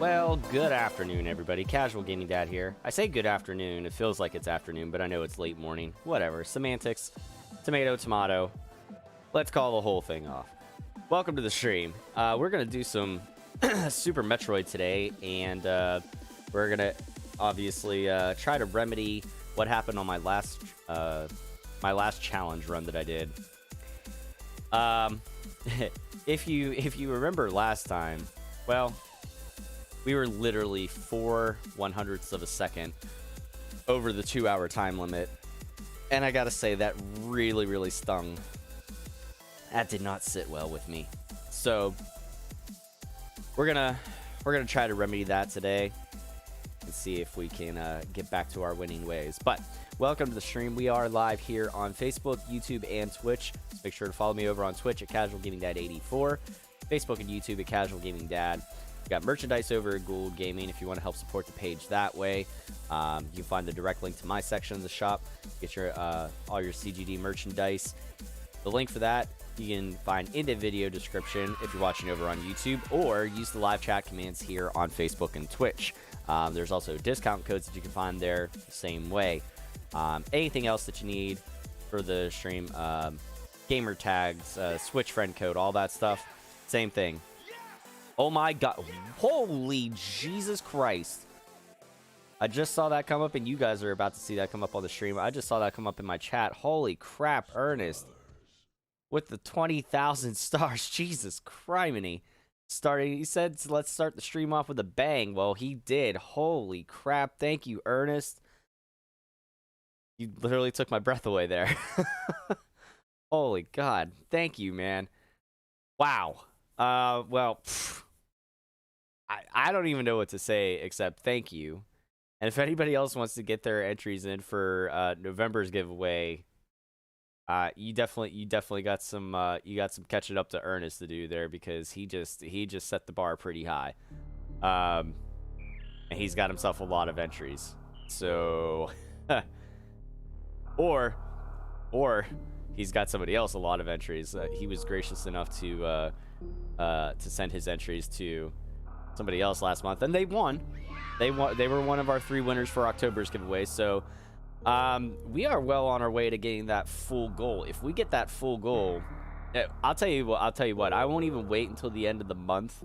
Well, good afternoon, everybody. Casual Gaming Dad here. I say good afternoon. It feels like it's afternoon, but I know it's late morning. Whatever. Semantics. Tomato, tomato. Let's call the whole thing off. Welcome to the stream. We're going to do some Super Metroid today, and we're going to obviously try to remedy what happened on my last challenge run that I did. If you remember last time, well, we were literally 4 100ths of a second over the 2-hour time limit. And I gotta say, that really stung. That did not sit well with me. So we're gonna try to remedy that today and see if we can get back to our winning ways. But welcome to the stream. We are live here on Facebook, YouTube, and Twitch. So make sure to follow me over on Twitch at Casual Gaming Dad 84, Facebook and YouTube at Casual Gaming Dad. We got merchandise over at Gould Gaming if you want to help support the page that way. You can find the direct link to my section of the shop. Get your all your CGD merchandise. The link for that you can find in the video description if you're watching over on YouTube, or use the live chat commands here on Facebook and Twitch. There's also discount codes that you can find there the same way. Anything else that you need for the stream, gamer tags, Switch friend code, all that stuff, same thing. Oh my god, holy Jesus Christ. I just saw that come up, and you guys are about to see that come up on the stream. I just saw that come up in my chat. Holy crap, Ernest. With the 20,000 stars, Jesus criminy. He said, let's start the stream off with a bang. Well, he did. Holy crap, thank you, Ernest. You literally took my breath away there. Holy god, thank you, man. Wow. Well, I don't even know what to say except thank you. And if anybody else wants to get their entries in for November's giveaway, you definitely got some catching up to Ernest to do there, because he just set the bar pretty high. And he's got himself a lot of entries. So or he's got somebody else a lot of entries. He was gracious enough to send his entries to somebody else last month, and they won. They were one of our 3 winners for October's giveaway. So we are well on our way to getting that full goal. If we get that full goal, I'll tell you what, I won't even wait until the end of the month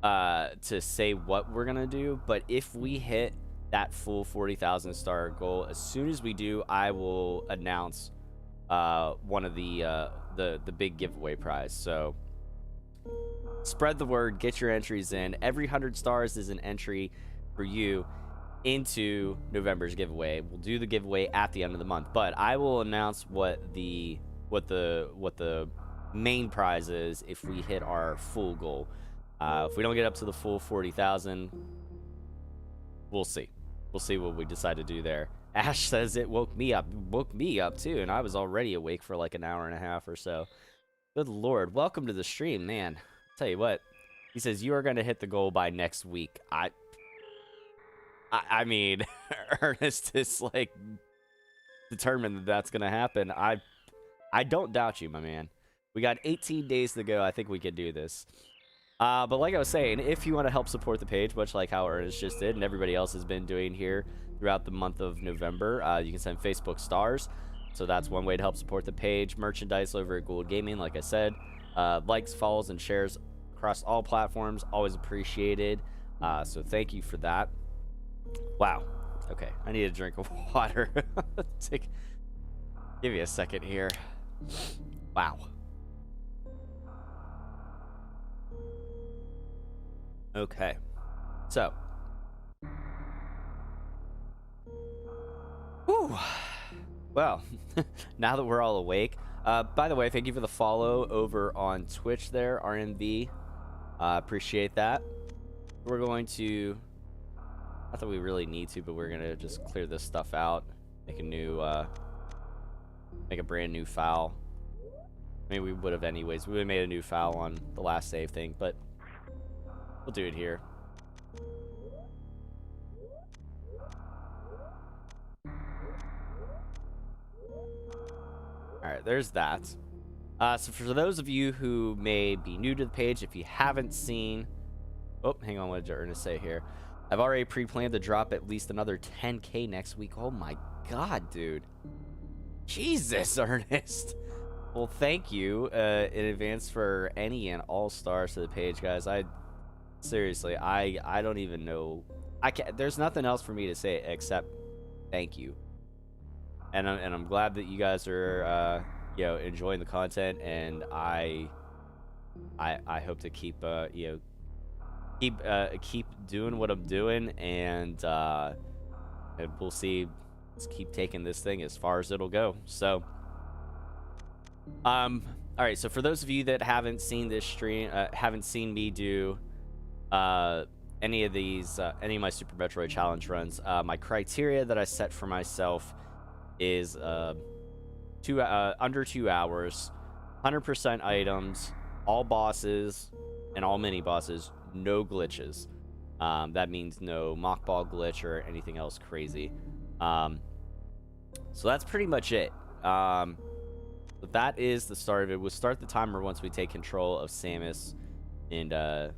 to say what we're gonna do. But if we hit that full 40,000 star goal, as soon as we do, I will announce one of the big giveaway prize. So spread the word, get your entries in. Every 100 stars is an entry for you into November's giveaway. We'll do the giveaway at the end of the month, but I will announce what the main prize is if we hit our full goal. If we don't get up to the full 40,000, we'll see. We'll see what we decide to do there. Ash says it woke me up too, and I was already awake for like an hour and a half or so. Good lord, welcome to the stream, man. I'll tell you what, he says you are going to hit the goal by next week. I mean, Ernest is like determined that that's going to happen. I don't doubt you, my man. We got 18 days to go. I think we can do this. But like I was saying, if you want to help support the page, much like how Ernest just did and everybody else has been doing here throughout the month of November, you can send Facebook stars. So that's one way to help support the page. Merchandise over at Gould Gaming, like I said. Likes, follows, and shares across all platforms, always appreciated. So thank you for that. Wow. Okay, I need a drink of water. Give me a second here. Wow. Okay. So. Whew. Well, now that we're all awake. By the way, thank you for the follow over on Twitch there, RNB. Appreciate that. We're going to... Not that we really need to, but we're going to just clear this stuff out. Make a new... make a brand new file. I mean, we would have anyways. We would have made a new file on the last save thing, but... We'll do it here. Alright, there's that. So for those of you who may be new to the page, if you haven't seen Oh, hang on. What did Ernest say here? I've already pre-planned to drop at least another 10K next week. Oh my god, dude. Jesus, Ernest. Well, thank you in advance for any and all stars to the page, guys. Seriously, I don't even know. There's nothing else for me to say except thank you. And I'm glad that you guys are you know, enjoying the content, and I hope to keep you know, keep doing what I'm doing, and we'll see. Let's keep taking this thing as far as it'll go. So all right, so for those of you that haven't seen this stream, haven't seen me do any of these any of my Super Metroid challenge runs, my criteria that I set for myself is under 2 hours, 100% items, all bosses and all mini bosses, no glitches. That means no mock ball glitch or anything else crazy. So that's pretty much it. But that is the start of it. We'll start the timer once we take control of Samus and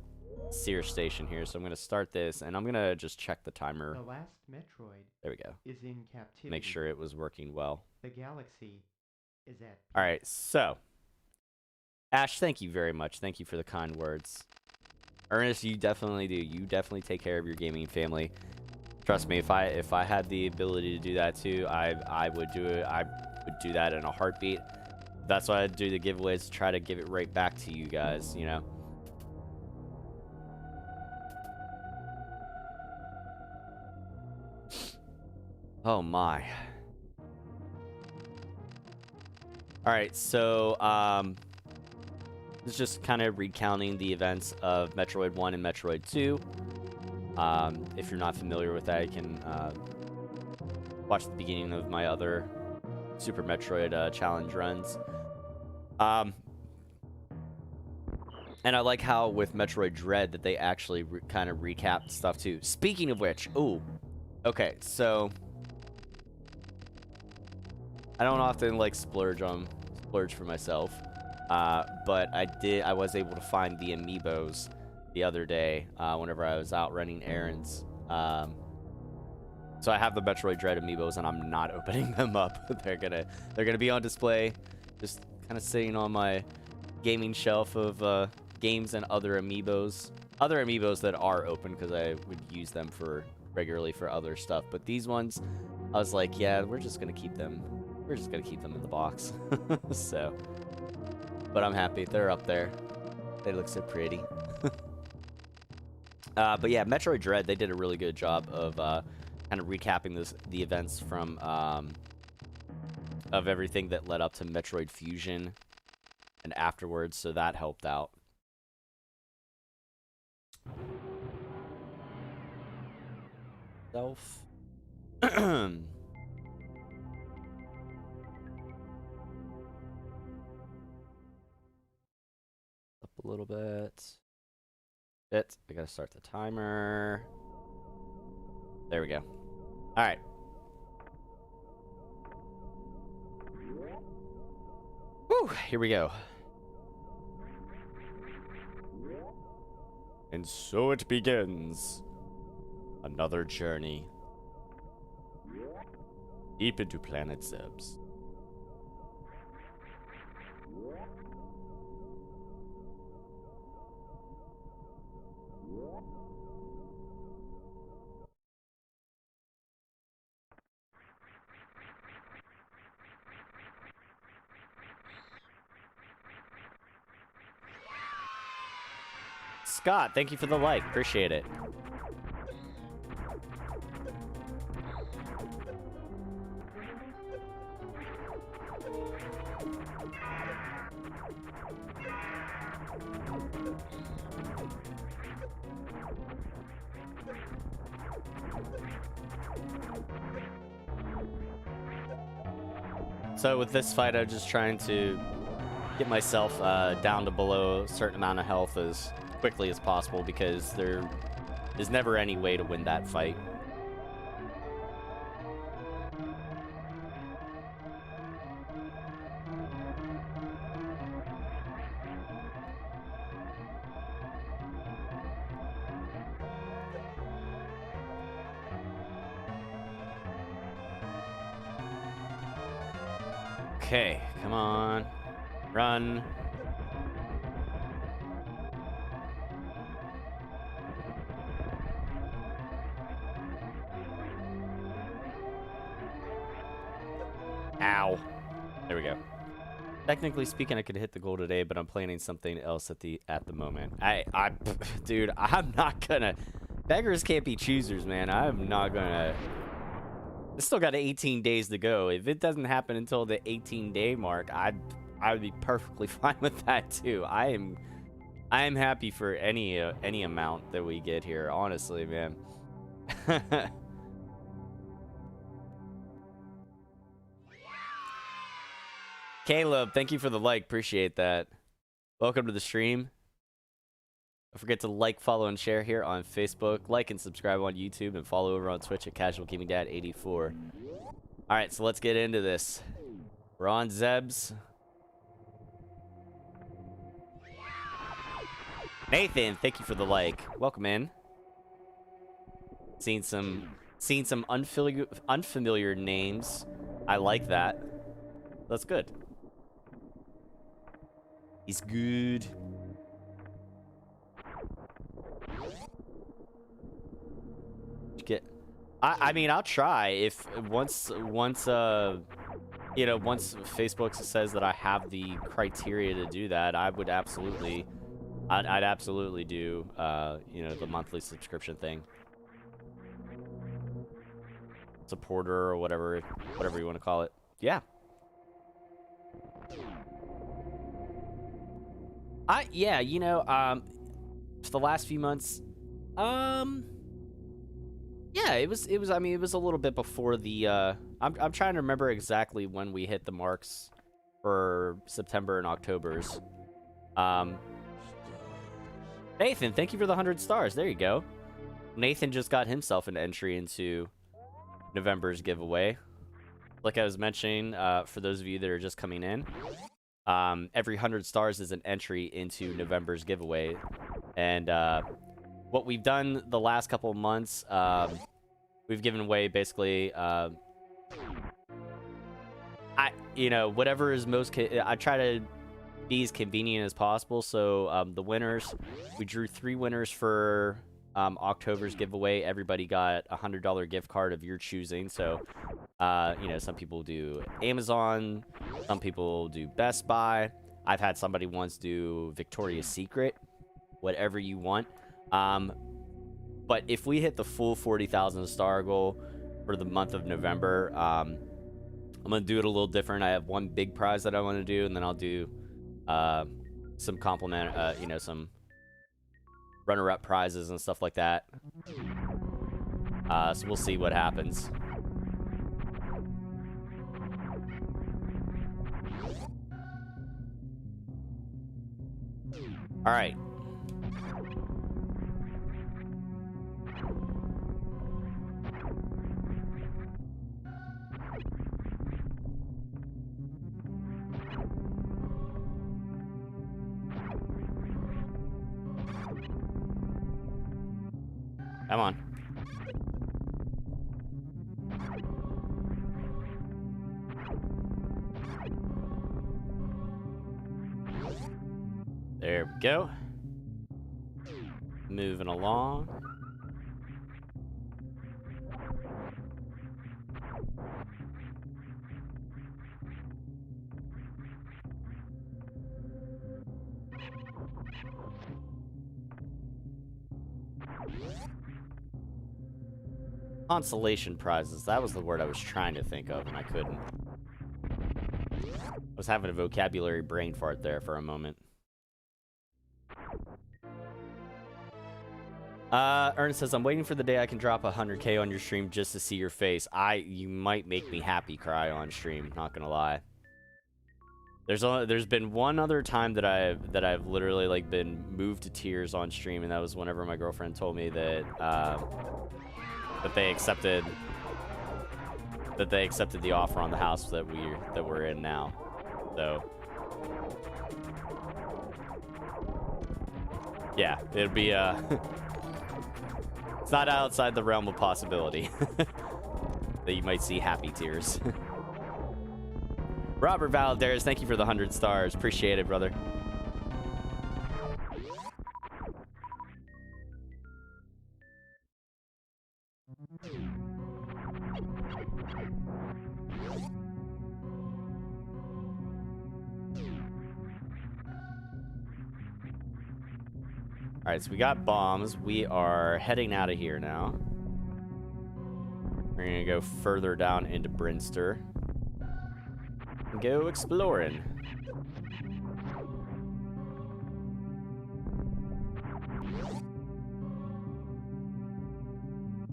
Sear Station here. So I'm going to start this, and I'm going to just check the timer. The last Metroid There we go. is in captivity. Make sure it was working well. The galaxy is at peace. All right, so Ash, thank you very much. Thank you for the kind words. Ernest, you definitely do. You definitely take care of your gaming family. Trust me, if I had the ability to do that too, I would do it. I would do that in a heartbeat. That's why I do the giveaways, to try to give it right back to you guys, you know. Oh my. All right, so it's just kind of recounting the events of Metroid 1 and Metroid 2. If you're not familiar with that, you can watch the beginning of my other Super Metroid challenge runs. And I like how with Metroid Dread that they actually kind of recapped stuff too. Speaking of which, ooh, okay, so I don't often like splurge for myself, but I was able to find the amiibos the other day whenever I was out running errands. So I have the Metroid Dread amiibos, and I'm not opening them up. They're gonna be on display, just kind of sitting on my gaming shelf of games and other amiibos that are open, because I would use them regularly for other stuff. But these ones, I was like, yeah, we're just gonna keep them in the box. So, but I'm happy they're up there. They look so pretty. But yeah, Metroid Dread, they did a really good job of kind of recapping the events from of everything that led up to Metroid Fusion and afterwards, so that helped out. Self. Up a little bit. I gotta start the timer. There we go. All right. Whew, here we go. And so it begins. Another journey. Deep into Planet Zebs. Scott, thank you for the like. Appreciate it. So with this fight, I'm just trying to get myself down to below a certain amount of health as quickly as possible, because there is never any way to win that fight. Okay, come on. Run. Ow. There we go. Technically speaking, I could hit the goal today, but I'm planning something else at the moment. Dude, I'm not gonna. Beggars can't be choosers, man. I'm not gonna. I still got 18 days to go. If it doesn't happen until the 18-day mark, I would be perfectly fine with that too. I am happy for any amount that we get here, honestly, man. Caleb, thank you for the like. Appreciate that. Welcome to the stream. Don't forget to like, follow, and share here on Facebook. Like and subscribe on YouTube, and follow over on Twitch at CasualGamingDad84. All right, so let's get into this. We're on Zeb's. Nathan, thank you for the like. Welcome in. Seen some unfamiliar names. I like that. That's good. He's good. I mean, I'll try if once you know, once Facebook says that I have the criteria to do that, I would absolutely, I'd absolutely do you know, the monthly subscription thing. Supporter or whatever you want to call it. Yeah. Yeah, you know, for the last few months, yeah, it was, I mean, it was a little bit before the, I'm trying to remember exactly when we hit the marks for September and October's. Nathan, thank you for the 100 stars. There you go. Nathan just got himself an entry into November's giveaway. Like I was mentioning, for those of you that are just coming in, every 100 stars is an entry into November's giveaway. And what we've done the last couple of months, we've given away basically, you know, whatever is most, I try to be as convenient as possible. So the winners, we drew 3 winners for October's giveaway. Everybody got a $100 gift card of your choosing. So, you know, some people do Amazon, some people do Best Buy. I've had somebody once do Victoria's Secret, whatever you want. But if we hit the full 40,000 star goal for the month of November, I'm gonna do it a little different. I have one big prize that I want to do, and then I'll do some compliment, you know, some runner-up prizes and stuff like that. So we'll see what happens. All right. Come on. There we go. Moving along. Consolation prizes. That was the word I was trying to think of, and I couldn't. I was having a vocabulary brain fart there for a moment. Ernest says, I'm waiting for the day I can drop 100K on your stream just to see your face. You might make me happy cry on stream, not gonna lie. There's been one other time that I've literally like been moved to tears on stream, and that was whenever my girlfriend told me that that they accepted the offer on the house that we're in now. So yeah, it'd be it's not outside the realm of possibility that you might see happy tears. Robert Valadares, thank you for the 100 stars. Appreciate it, brother. All right, so we got bombs. We are heading out of here now. We're gonna go further down into Brinster and go exploring.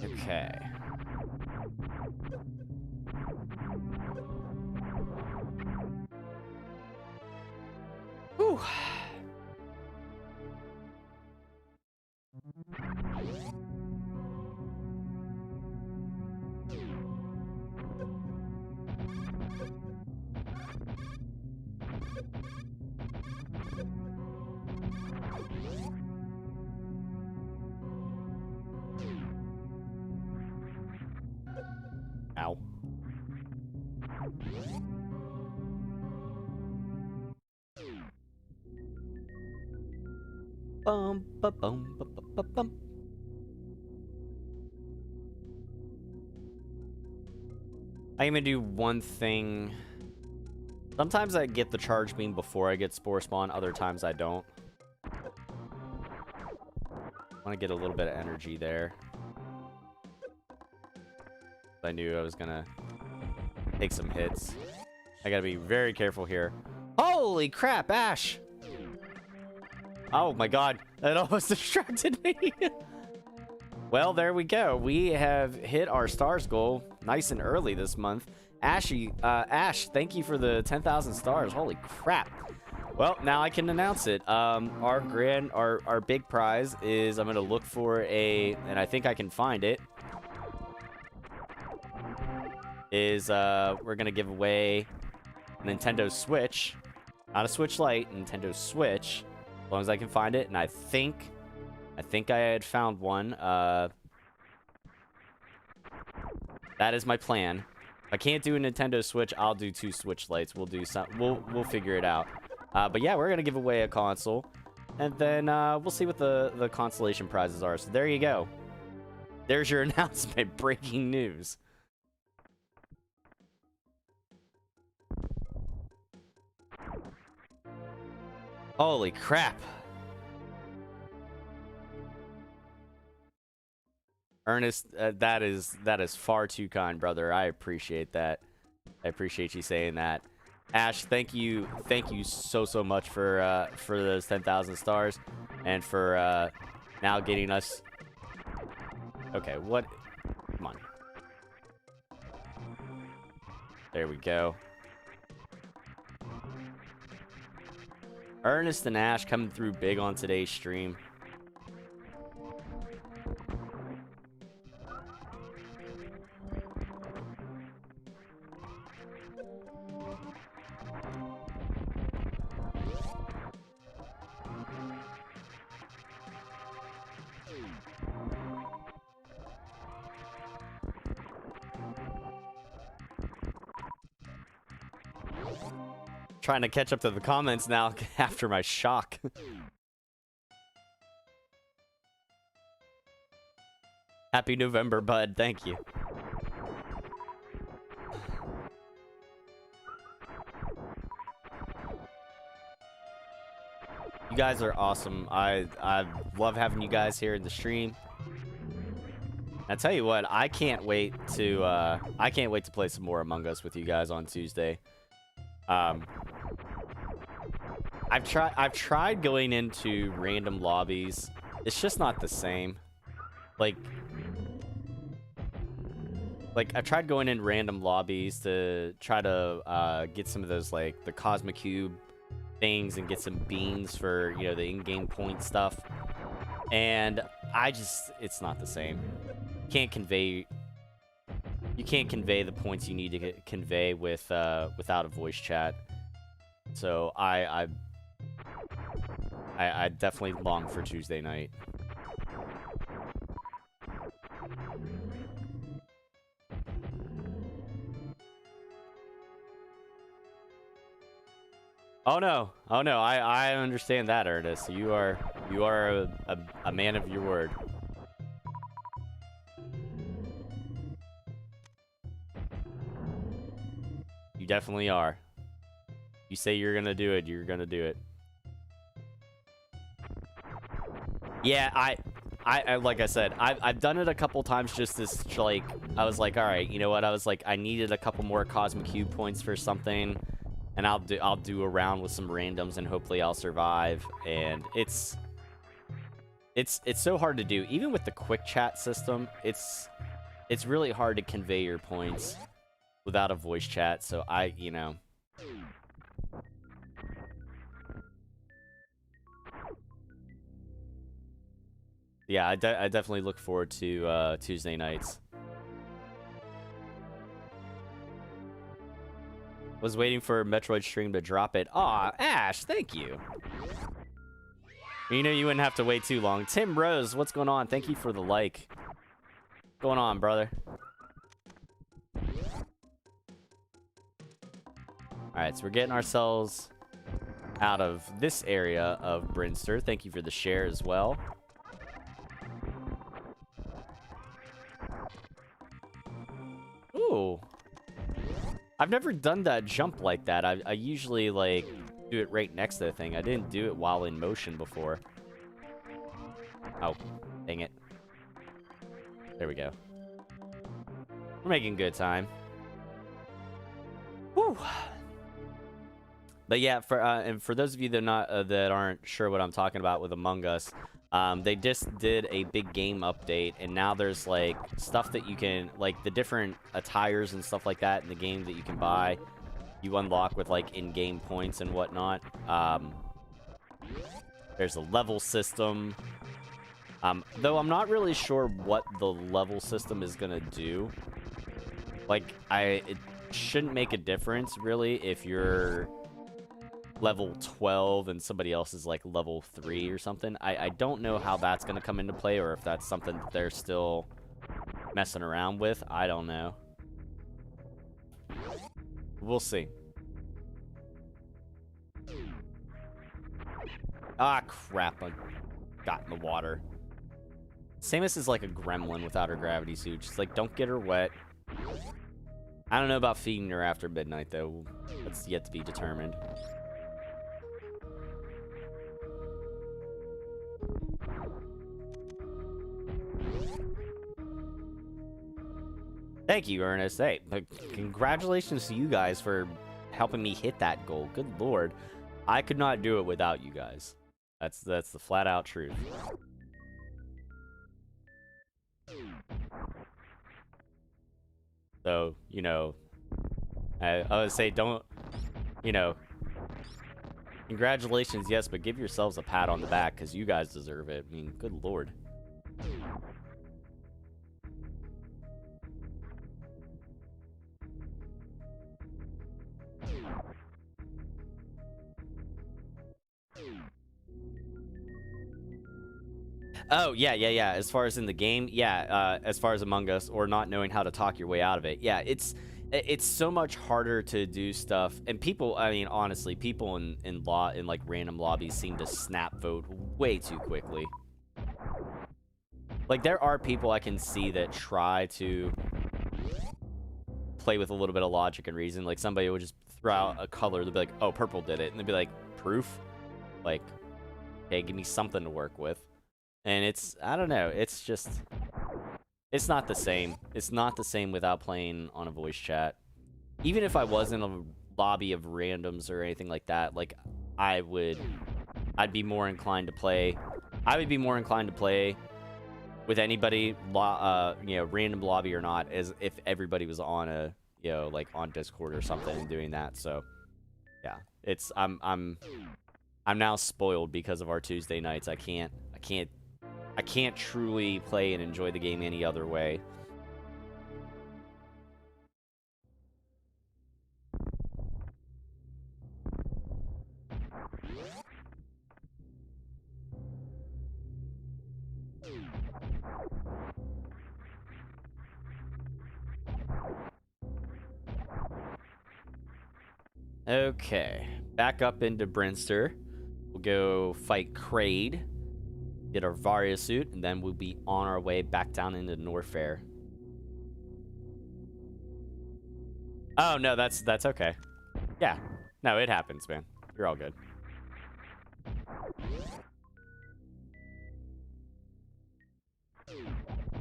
Okay. Whew. Ow. Bum, ba, bum, ba, ba, ba, bum. I'm gonna do one thing. Sometimes I get the charge beam before I get spore spawn, other times I don't. Want to get a little bit of energy there. I knew I was gonna take some hits. I gotta be very careful here. Holy crap, Ash! Oh my god, that almost distracted me. Well, there we go. We have hit our stars goal nice and early this month. Ash, thank you for the 10,000 stars. Holy crap. Well, now I can announce it. Our big prize is, I'm gonna look for and I think I can find it. We're gonna give away a Nintendo Switch. Not a Switch Lite, Nintendo Switch. As long as I can find it, and I think I had found one. That is my plan. If I can't do a Nintendo Switch, I'll do 2 Switch Lites. We'll do some. We'll figure it out. But yeah, we're gonna give away a console, and then we'll see what the consolation prizes are. So there you go. There's your announcement. Breaking news. Holy crap. Ernest, that is far too kind, brother. I appreciate that. I appreciate you saying that. Ash, thank you so much for those 10,000 stars, and for now getting us. Okay, what? Come on. There we go. Ernest and Ash coming through big on today's stream. Trying to catch up to the comments now after my shock. Happy November, bud. Thank you. You guys are awesome. I love having you guys here in the stream. I tell you what, I can't wait to play some more Among Us with you guys on Tuesday. I've tried going into random lobbies. It's just not the same. Like I've tried going in random lobbies to try to get some of those, like, the Cosmic Cube things and get some beans for, you know, the in-game point stuff. And it's not the same. You can't convey the points you need to convey without a voice chat. So I definitely long for Tuesday night. Oh no, I understand that, Ernest. You are a man of your word. You definitely are. You say you're gonna do it, you're gonna do it. Yeah, I like I said, I've done it a couple times just as, like, I was like, all right, you know what? I was like, I needed a couple more Cosmic Cube points for something, and I'll do a round with some randoms, and hopefully I'll survive. And it's so hard to do, even with the quick chat system. It's really hard to convey your points without a voice chat. So you know. Yeah, I definitely look forward to Tuesday nights. Was waiting for Metroid stream to drop it. Aw, Ash, thank you. You know you wouldn't have to wait too long. Tim Rose, what's going on? Thank you for the like. What's going on, brother? Alright, so we're getting ourselves out of this area of Brinster. Thank you for the share as well. Ooh. I've never done that jump like that. I usually, like, do it right next to the thing. I didn't do it while in motion before. Oh, dang it. There we go. We're making good time. Whew. But yeah, and for those of you that aren't sure what I'm talking about with Among Us, they just did a big game update, and now there's like stuff that you can, like the different attires and stuff like that in the game that you can buy. You unlock with like in-game points and whatnot. There's a level system. Though I'm not really sure what the level system is gonna do. Like, it shouldn't make a difference really if you're level 12 and somebody else is like level 3 or something. I don't know how that's gonna come into play, or if that's something that they're still messing around with. I don't know. We'll see. Ah, crap. I got in the water. Samus is like a gremlin without her gravity suit. She's like, don't get her wet. I don't know about feeding her after midnight, though. That's yet to be determined. Thank you, Ernest. Hey, congratulations to you guys for helping me hit that goal. Good lord. I could not do it without you guys. That's the flat out truth. So, you know, I would say don't, you know, congratulations, yes, but give yourselves a pat on the back, because you guys deserve it. I mean, good lord. Oh, yeah. As far as in the game, yeah, as far as Among Us, or not knowing how to talk your way out of it. Yeah, it's so much harder to do stuff. And people, I mean, honestly, people in like random lobbies seem to snap vote way too quickly. Like, there are people I can see that try to play with a little bit of logic and reason. Like, somebody would just throw out a color, they'll be like, oh, purple did it. And they'd be like, proof? Like, okay, give me something to work with. And it's, I don't know, it's just, it's not the same. It's not the same without playing on a voice chat. Even if I was in a lobby of randoms or anything like that, like, I'd be more inclined to play. I would be more inclined to play with anybody, you know, random lobby or not, as if everybody was on a, you know, like on Discord or something and doing that. So, yeah, it's, I'm now spoiled because of our Tuesday nights. I can't truly play and enjoy the game any other way. Okay, back up into Brinster. We'll go fight Kraid, get our Varia suit, and then we'll be on our way back down into Norfair. Oh, no, that's okay. Yeah. No, it happens, man. You're all good.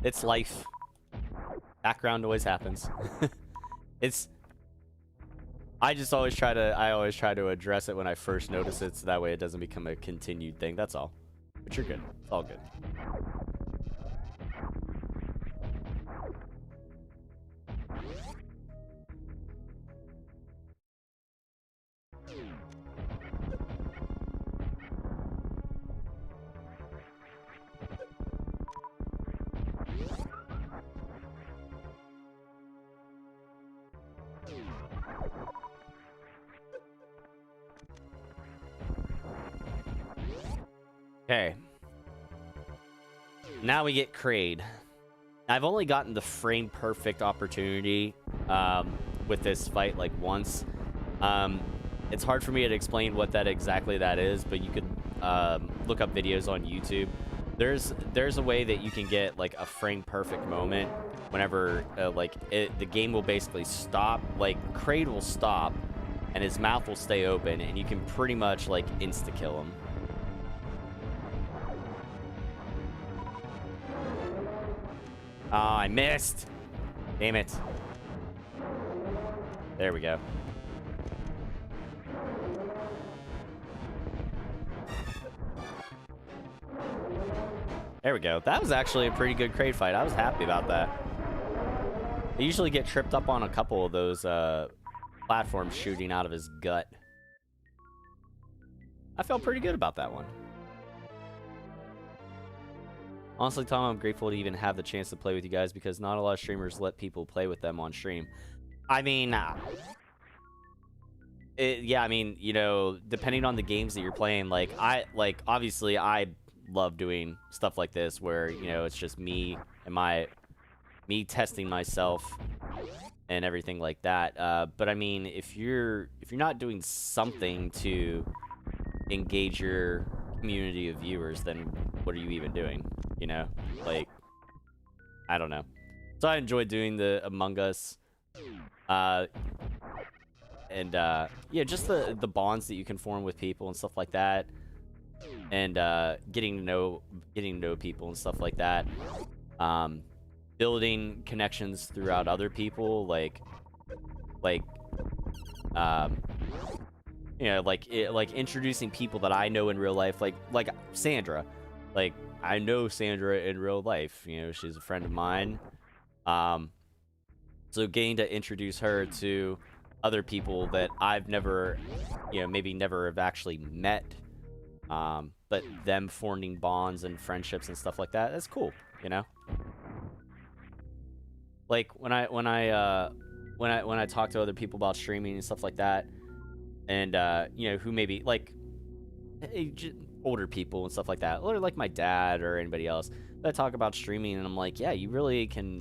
It's life. Background noise happens. I always try to address it when I first notice it, so that way it doesn't become a continued thing. That's all. But you're good. It's all good. Okay. Now we get Kraid. I've only gotten the frame perfect opportunity with this fight like once. It's hard for me to explain what exactly that is, but you could look up videos on YouTube. There's a way that you can get like a frame perfect moment whenever the game will basically stop. Like Kraid will stop and his mouth will stay open, and you can pretty much like insta kill him. Oh, I missed. Damn it. There we go. There we go. That was actually a pretty good Kraid fight. I was happy about that. I usually get tripped up on a couple of those platforms shooting out of his gut. I felt pretty good about that one. Honestly, Tom, I'm grateful to even have the chance to play with you guys because not a lot of streamers let people play with them on stream. I mean, yeah, I mean, you know, depending on the games that you're playing, obviously I love doing stuff like this where, you know, it's just me and me testing myself and everything like that. But I mean, if you're not doing something to engage your community of viewers, then what are you even doing? You know, like, I don't know. So I enjoyed doing the Among Us, and yeah, just the bonds that you can form with people and stuff like that, and getting to know people and stuff like that. Building connections throughout other people, you know, like introducing people that I know in real life, like Sandra, like. I know Sandra in real life. You know, she's a friend of mine. So getting to introduce her to other people that I've never, you know, maybe never have actually met, but them forming bonds and friendships and stuff like that, that's cool, you know? Like when I talk to other people about streaming and stuff like that, and you know, who maybe like older people and stuff like that, or like my dad or anybody else that talk about streaming, and I'm like, yeah, you really can.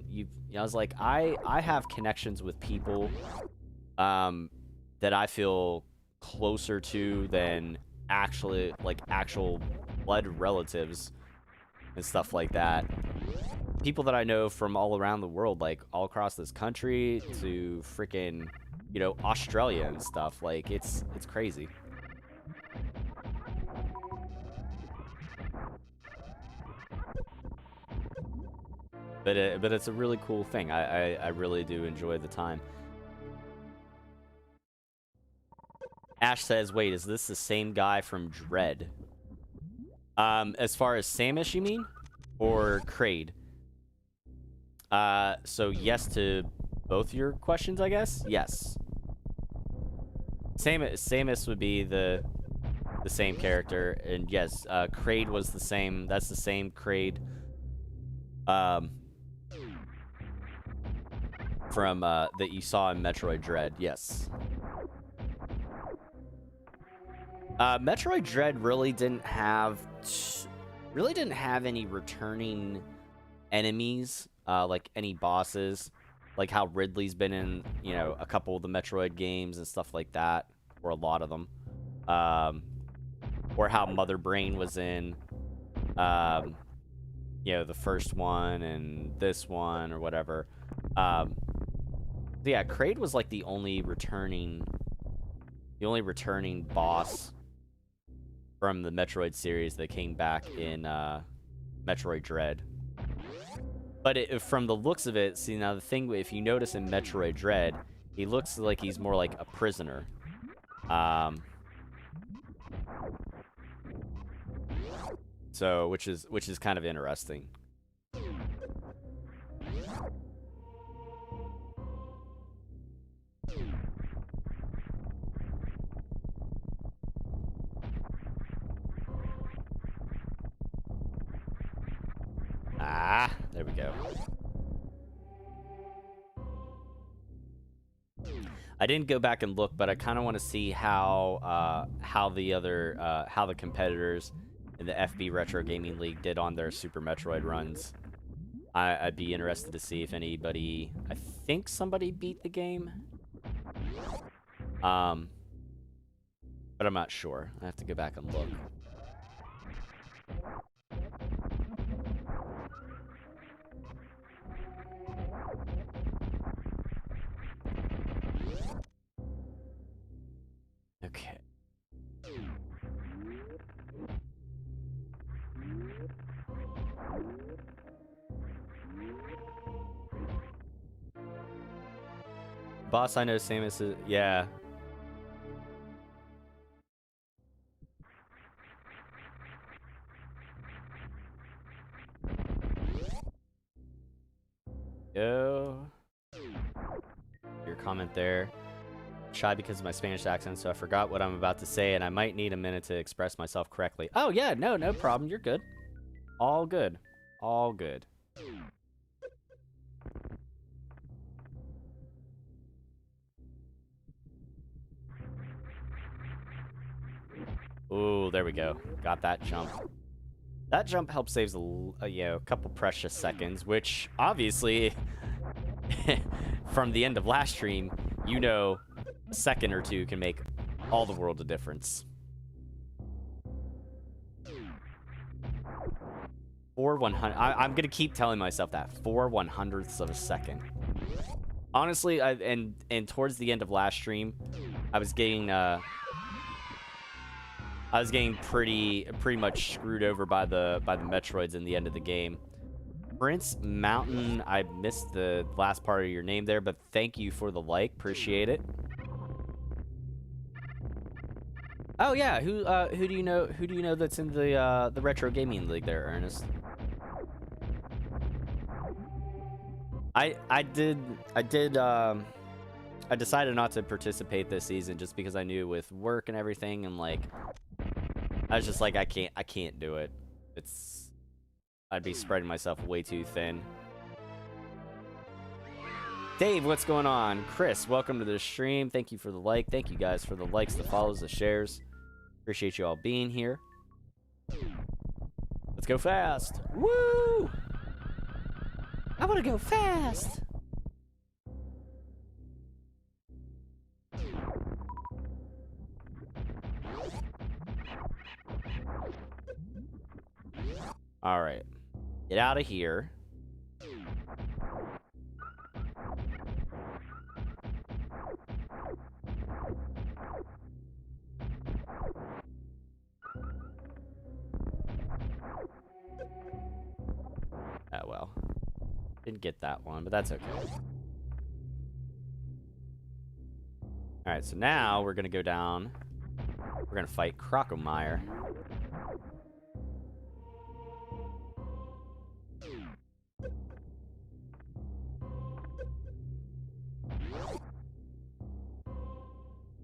I was like, I have connections with people that I feel closer to than actual blood relatives and stuff like that. People that I know from all around the world, like all across this country to freaking, you know, Australia and stuff. Like it's crazy. But it's a really cool thing. I really do enjoy the time. Ash says, wait, is this the same guy from Dread? As far as Samus, you mean? Or Kraid? So yes to both your questions, I guess? Yes. Samus would be the same character, and yes, Kraid was the same. That's the same Kraid. From that you saw in Metroid Dread, yes. Metroid Dread really didn't have any returning enemies, like any bosses, like how Ridley's been in, you know, a couple of the Metroid games and stuff like that, or a lot of them. or how Mother Brain was in, you know, the first one and this one or whatever. Yeah, Kraid was like the only returning boss from the Metroid series that came back in Metroid Dread. But from the looks of it, see, now the thing, if you notice in Metroid Dread, he looks like he's more like a prisoner. So, which is kind of interesting. Ah, there we go. I didn't go back and look, but I kind of want to see how the competitors in the FB Retro Gaming League did on their Super Metroid runs. I'd be interested to see if anybody. I think somebody beat the game. But I'm not sure. I have to go back and look. Okay. Boss, I know Samus is... Yeah. Go. Your comment there. Shy because of my Spanish accent, so I forgot what I'm about to say, and I might need a minute to express myself correctly. Oh, yeah, no problem. You're good. All good. All good. Ooh, there we go. Got that jump. That jump helps saves a couple precious seconds, which obviously, from the end of last stream, you know, a second or two can make all the world of difference. I'm gonna keep telling myself that 4/100ths of a second. Honestly, and towards the end of last stream, I was getting pretty much screwed over by the Metroids in the end of the game. Prince Mountain, I missed the last part of your name there, but thank you for the like. Appreciate it. Oh yeah, who do you know that's in the Retro Gaming League there, Ernest? I decided not to participate this season just because I knew with work and everything, and like I was just like I can't do it. I'd be spreading myself way too thin. Dave, what's going on? Chris, welcome to the stream. Thank you for the like. Thank you guys for the likes, the follows, the shares. Appreciate you all being here. Let's go fast. Woo! I want to go fast. All right. Get out of here. Oh, well. Didn't get that one, but that's okay. Alright, so now we're going to go down. We're going to fight Crocomire.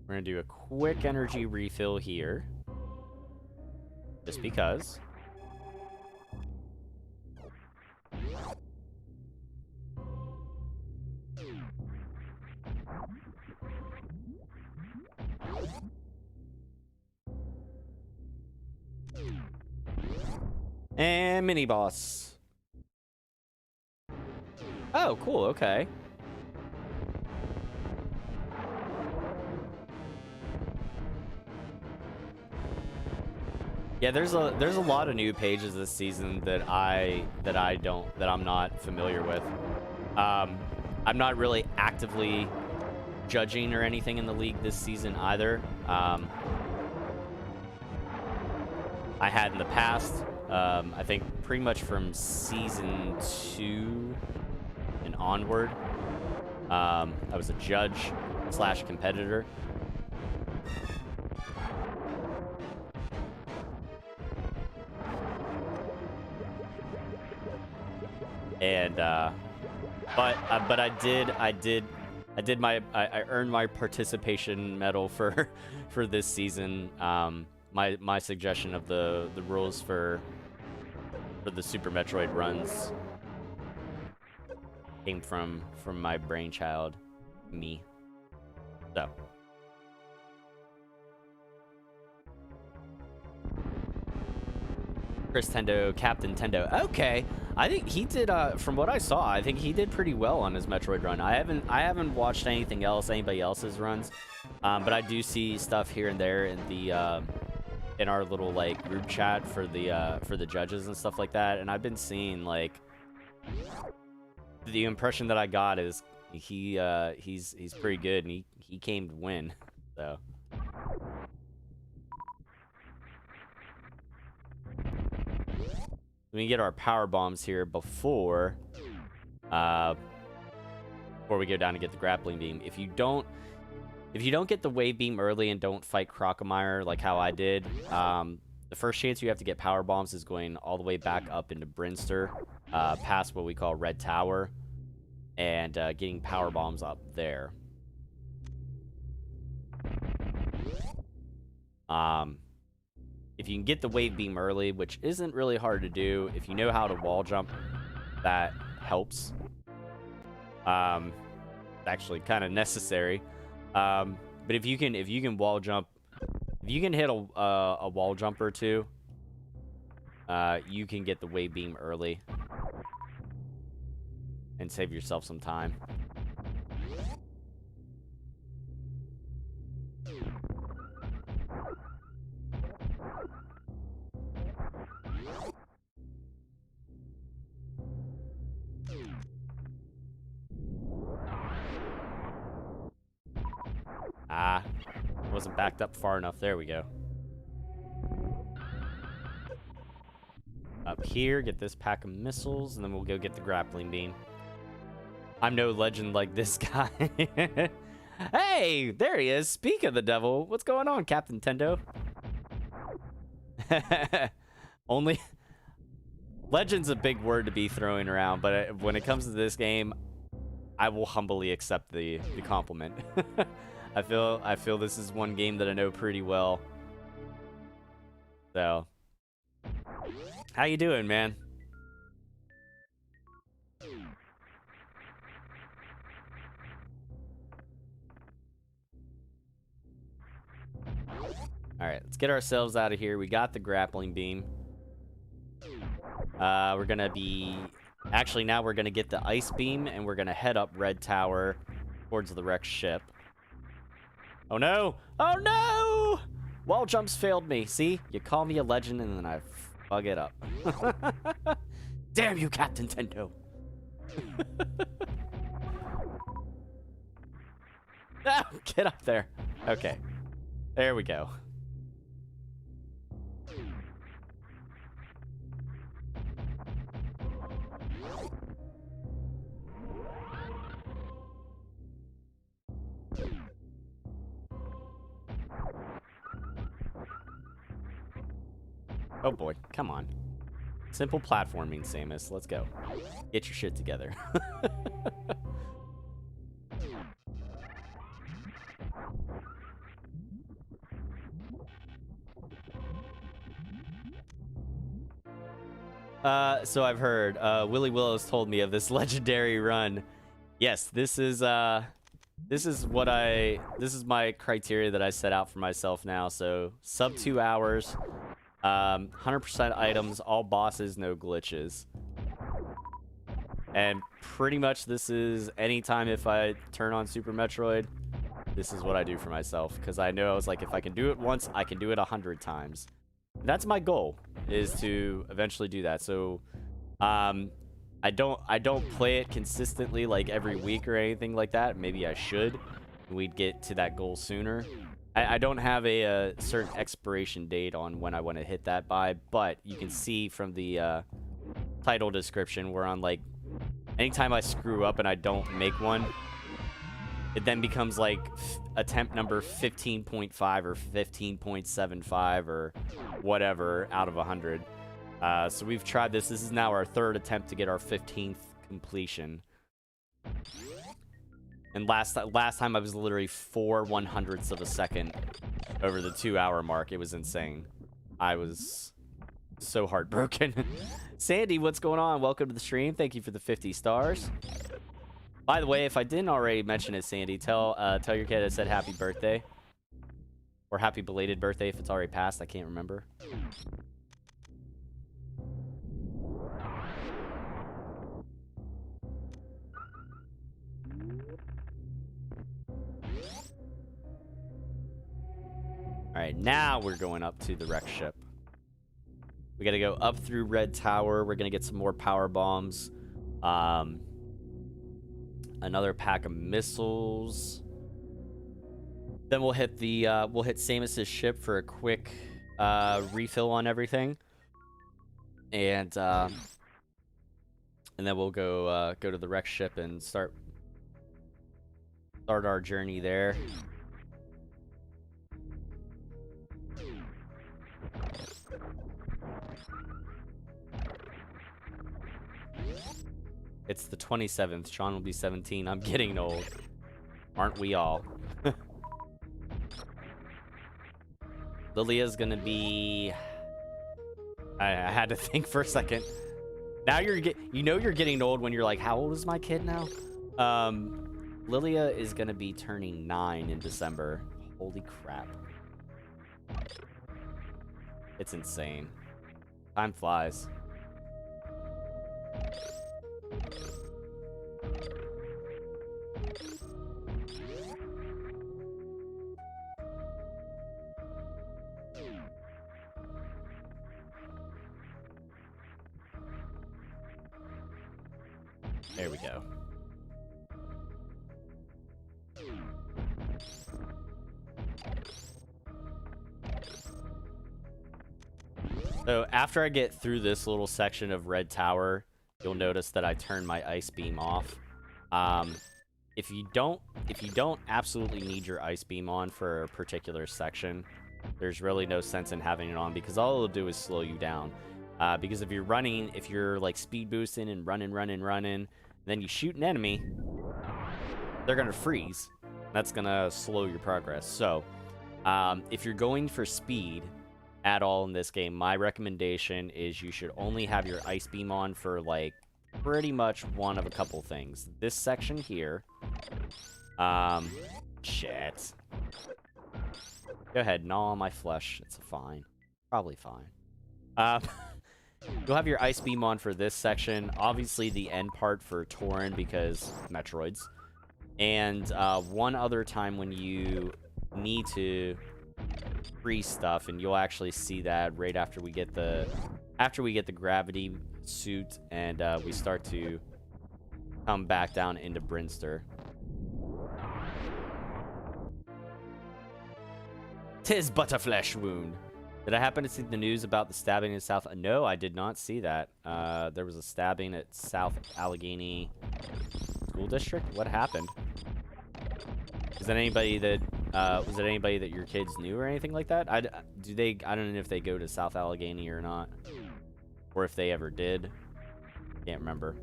We're going to do a quick energy refill here. Just because. And mini boss. Oh, cool. Okay. Yeah, there's a lot of new pages this season that I'm not familiar with. I'm not really actively judging or anything in the league this season either. I had in the past. I think pretty much from season 2 and onward. I was a judge / competitor. And but I earned my participation medal for this season. My suggestion of the rules for the Super Metroid runs came from my brainchild, me. So. Chris Tendo, Captain Tendo. Okay, I think he did. From what I saw, I think he did pretty well on his Metroid run. I haven't watched anything else, anybody else's runs, but I do see stuff here and there in the in our little like group chat for the judges and stuff like that. And I've been seeing like the impression that I got is he's pretty good, and he came to win. So. We get our power bombs here before we go down to get the grappling beam. If you don't get the wave beam early and don't fight Crocomire like how I did, the first chance you have to get power bombs is going all the way back up into Brinster, past what we call Red Tower, and getting power bombs up there. If you can get the wave beam early, which isn't really hard to do, if you know how to wall jump, that helps. Actually kind of necessary. But if you can wall jump, if you can hit a wall jump or two, you can get the wave beam early and save yourself some time. Wasn't backed up far enough. There we go. Up here, get this pack of missiles, and then we'll go get the grappling beam. I'm no legend like this guy. Hey, there he is. Speak of the devil. What's going on, Captain Tendo? Only... Legend's a big word to be throwing around, but when it comes to this game, I will humbly accept the compliment. I feel this is one game that I know pretty well. So, how you doing, man? All right, let's get ourselves out of here. We got the grappling beam. We're gonna be actually now we're gonna get the ice beam, and we're gonna head up Red Tower towards the wrecked ship. Oh no! Oh no! Wall jumps failed me. See? You call me a legend and then I bug it up. Damn you, Captain Tendo! No, get up there. Okay. There we go. Oh boy, come on. Simple platforming, Samus. Let's go. Get your shit together. So I've heard, Willie Willows told me of this legendary run. Yes, this is my criteria that I set out for myself now. So sub 2 hours, 100% items, all bosses, no glitches. And pretty much this is anytime if I turn on Super Metroid, this is what I do for myself. Because I know I was like, if I can do it once, I can do it 100 times. That's my goal, is to eventually do that. So, I don't play it consistently like every week or anything like that. Maybe I should. We'd get to that goal sooner. I don't have a certain expiration date on when I want to hit that by, but you can see from the title description where on like anytime I screw up and I don't make one, it then becomes like attempt number 15.5 or 15.75 or whatever out of 100. So we've tried this. This is now our third attempt to get our 15th completion. And last time I was literally 4/100ths of a second over the 2-hour mark. It was insane. I was so heartbroken. Sandy, what's going on? Welcome to the stream. Thank you for the 50 stars. By the way, if I didn't already mention it, Sandy, tell your kid I said happy birthday. Or happy belated birthday if it's already passed. I can't remember. Alright, now we're going up to the wreck ship. We gotta go up through Red Tower. We're gonna get some more power bombs. Another pack of missiles. Then we'll hit Samus's ship for a quick refill on everything. And then we'll go to the wreck ship and start our journey there. It's the 27th. Sean will be 17. I'm getting old. Aren't we all? Lilia's gonna be... I had to think for a second. Now you're getting old when you're like, how old is my kid now? Lilia is gonna be turning 9 in December. Holy crap. It's insane. Time flies. There we go. So after I get through this little section of Red Tower, you'll notice that I turn my ice beam off. If you don't absolutely need your ice beam on for a particular section, there's really no sense in having it on because all it'll do is slow you down. Because if you're like speed boosting and running, then you shoot an enemy, they're gonna freeze. That's gonna slow your progress. So, if you're going for speed at all in this game, my recommendation is you should only have your ice beam on for like pretty much one of a couple things. This section here. Shit. Go ahead, gnaw on my flesh. It's fine. Probably fine. You'll have your ice beam on for this section. Obviously, the end part for Tauren because Metroids. And one other time when you need to freeze stuff, and you'll actually see that right after we get the gravity suit and we start to come back down into Brinster. 'Tis but a flesh wound. Did I happen to see the news about the stabbing in South? No, I did not see that. There was a stabbing at South Allegheny School District. What happened? Is that anybody that was it anybody that your kids knew or anything like that? I don't know if they go to South Allegheny or not, or if they ever did. Can't remember.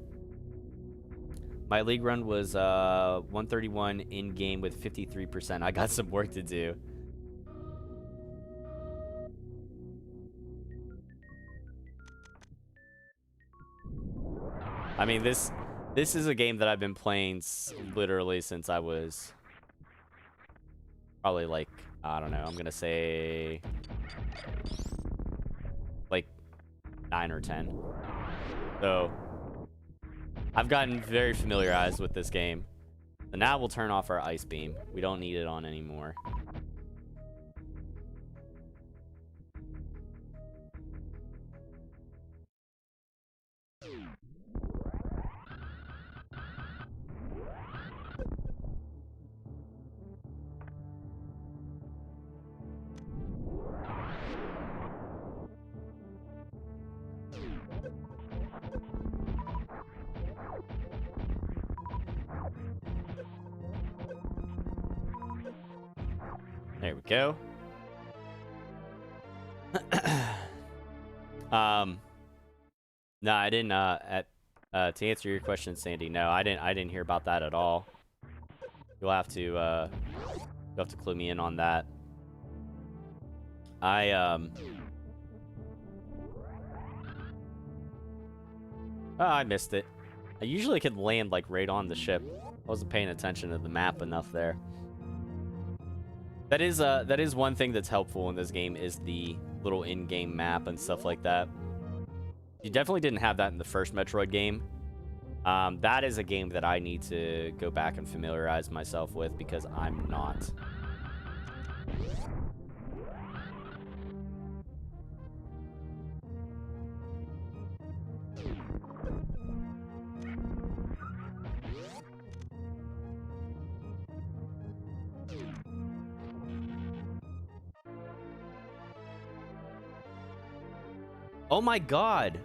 My league run was 131 in game with 53%. I got some work to do. I mean, this is a game that I've been playing literally since I was probably like, I don't know, I'm gonna say like 9 or 10. So I've gotten very familiarized with this game. So now we'll turn off our ice beam. We don't need it on anymore. There we go. No, I didn't. To answer your question, Sandy, no, I didn't hear about that at all. You'll have to clue me in on that. Oh, I missed it. I usually could land like right on the ship. I wasn't paying attention to the map enough there. That is one thing that's helpful in this game is the little in-game map and stuff like that. You definitely didn't have that in the first Metroid game. That is a game that I need to go back and familiarize myself with because I'm not. Oh my god.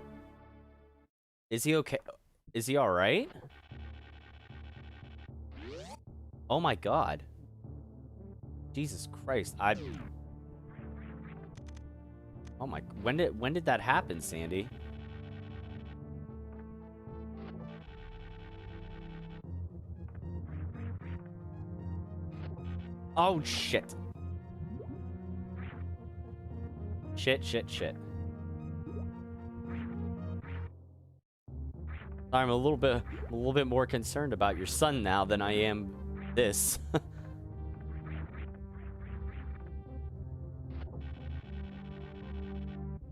Is he okay? Is he all right? Oh my god. Jesus Christ. Oh my, when did that happen, Sandy? Oh shit. Shit. I'm a little bit more concerned about your son now than I am this.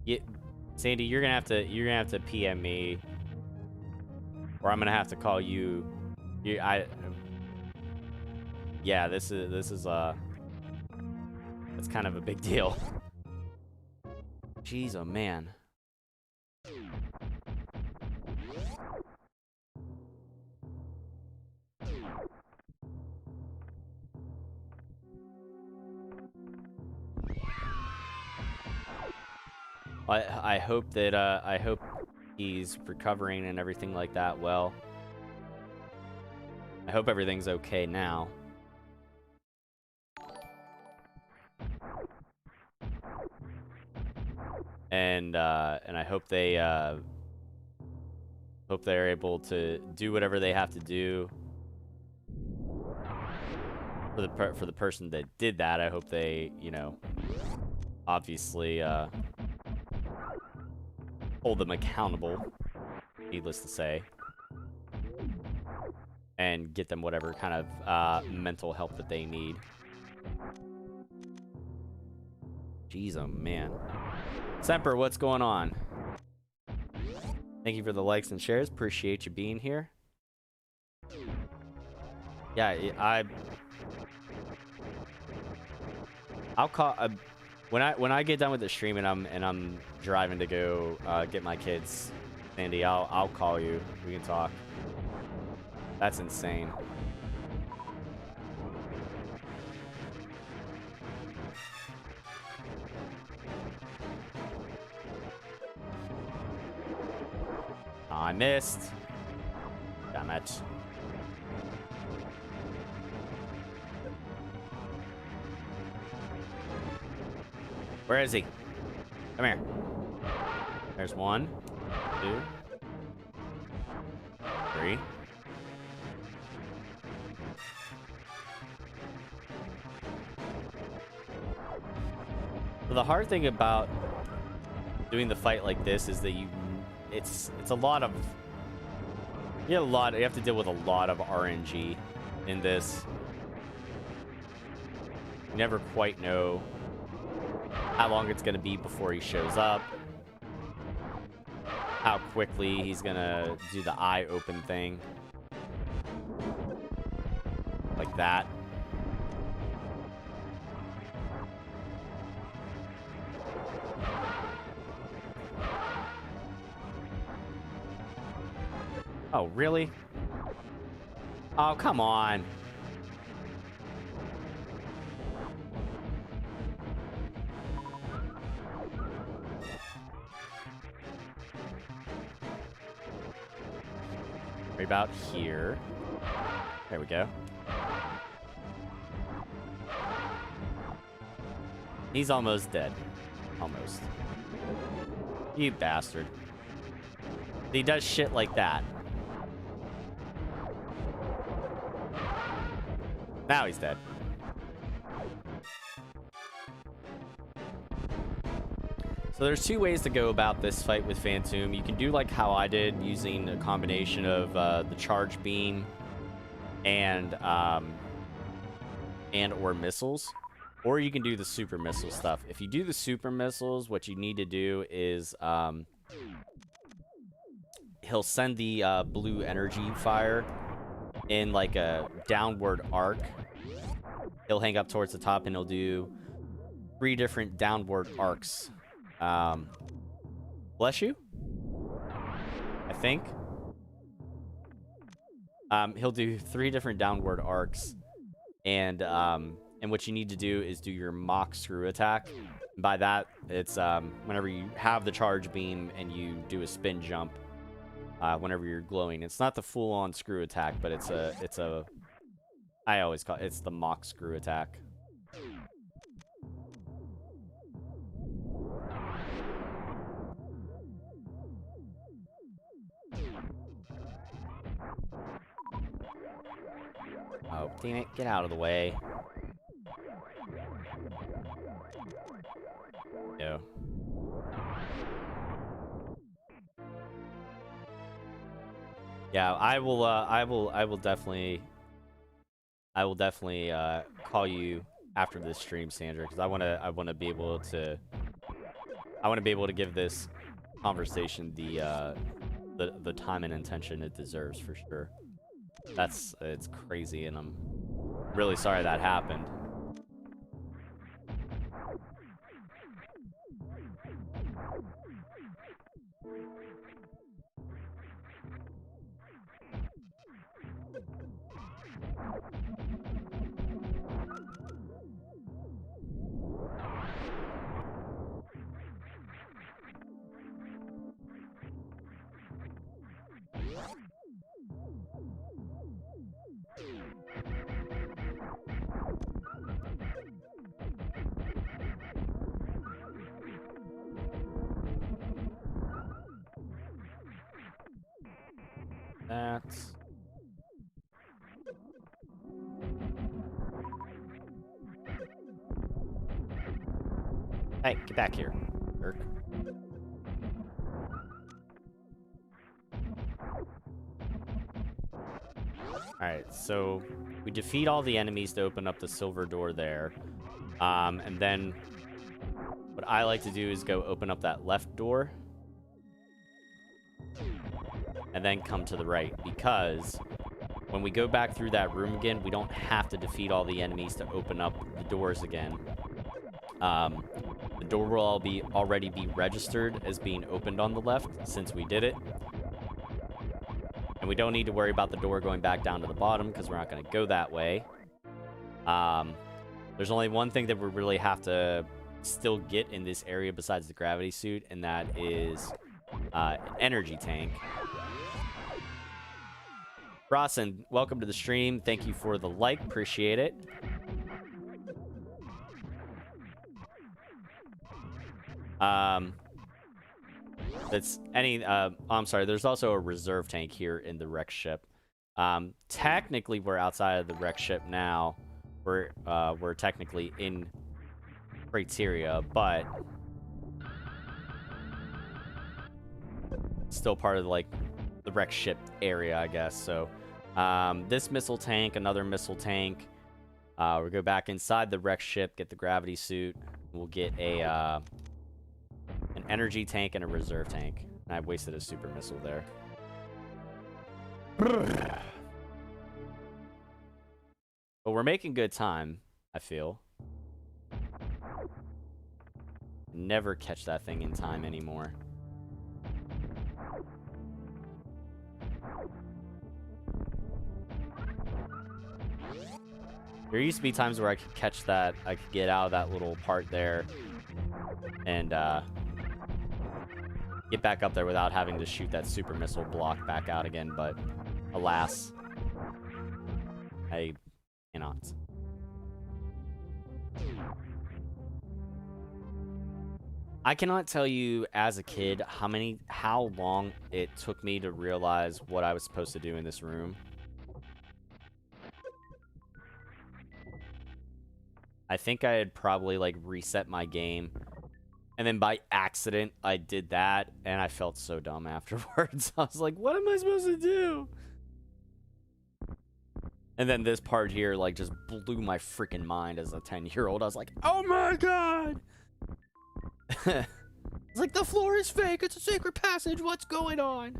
Yeah, Sandy, you're gonna have to PM me, or I'm gonna have to call you. Yeah, this is it's kind of a big deal. Jeez, oh man. I hope that I hope he's recovering and everything like that well. I hope everything's okay now. And I hope they're able to do whatever they have to do for the person that did that. I hope they, you know, obviously hold them accountable, needless to say, and get them whatever kind of mental help that they need. Jeez, oh man. Semper, what's going on? Thank you for the likes and shares. Appreciate you being here. Yeah, I'll call when I get done with the stream and I'm driving to go get my kids. Sandy, I'll call you. We can talk. That's insane. Oh, I missed. Damn it. Where is he? Come here. There's 1, 2, 3. Well, the hard thing about doing the fight like this is that it's a lot of you have to deal with a lot of RNG in this. You never quite know how long it's gonna be before he shows up, how quickly he's gonna do the eye open thing like that. Oh, really? Oh, come on. Right about here. There we go. He's almost dead. Almost. You bastard. He does shit like that. Now he's dead. So there's two ways to go about this fight with Phantom. You can do like how I did, using a combination of the charge beam and or missiles, or you can do the super missile stuff. If you do the super missiles, what you need to do is he'll send the blue energy fire in like a downward arc. He'll hang up towards the top and he'll do 3 different downward arcs. Bless you, I think. He'll do 3 different downward arcs, and what you need to do is do your mock screw attack. By that, it's whenever you have the charge beam and you do a spin jump, whenever you're glowing. It's not the full-on screw attack, but it's a I always call it's the mock screw attack. Oh, damn it. Get out of the way. No. Yeah, I will definitely call you after this stream, Sandra, because I want to be able to give this conversation the time and attention it deserves, for sure. It's crazy, and I'm really sorry that happened. That's... Hey, get back here, jerk. Alright, so we defeat all the enemies to open up the silver door there. And then what I like to do is go open up that left door. And then come to the right, because when we go back through that room again, we don't have to defeat all the enemies to open up the doors again. The door will already be registered as being opened on the left, since we did it. And we don't need to worry about the door going back down to the bottom, because we're not going to go that way. There's only one thing that we really have to still get in this area besides the gravity suit, and that is an energy tank. Rawson, welcome to the stream. Thank you for the like. Appreciate it. That's any... I'm sorry. There's also a reserve tank here in the wreck ship. Technically, we're outside of the wreck ship now. We're technically in Criteria, but still part of like the wreck ship area, I guess. So this missile tank, another missile tank. We'll go back inside the wreck ship, get the gravity suit. We'll get an energy tank and a reserve tank. And I wasted a super missile there. But we're making good time, I feel. Never catch that thing in time anymore. There used to be times where I could catch that, I could get out of that little part there and get back up there without having to shoot that super missile block back out again, but alas, I cannot. I cannot tell you as a kid how long it took me to realize what I was supposed to do in this room. I think I had probably like reset my game, and then by accident I did that, and I felt so dumb afterwards. I was like, what am I supposed to do? And then this part here like just blew my freaking mind as a 10-year-old. I was like, oh my god! It's like, the floor is fake, it's a sacred passage, what's going on?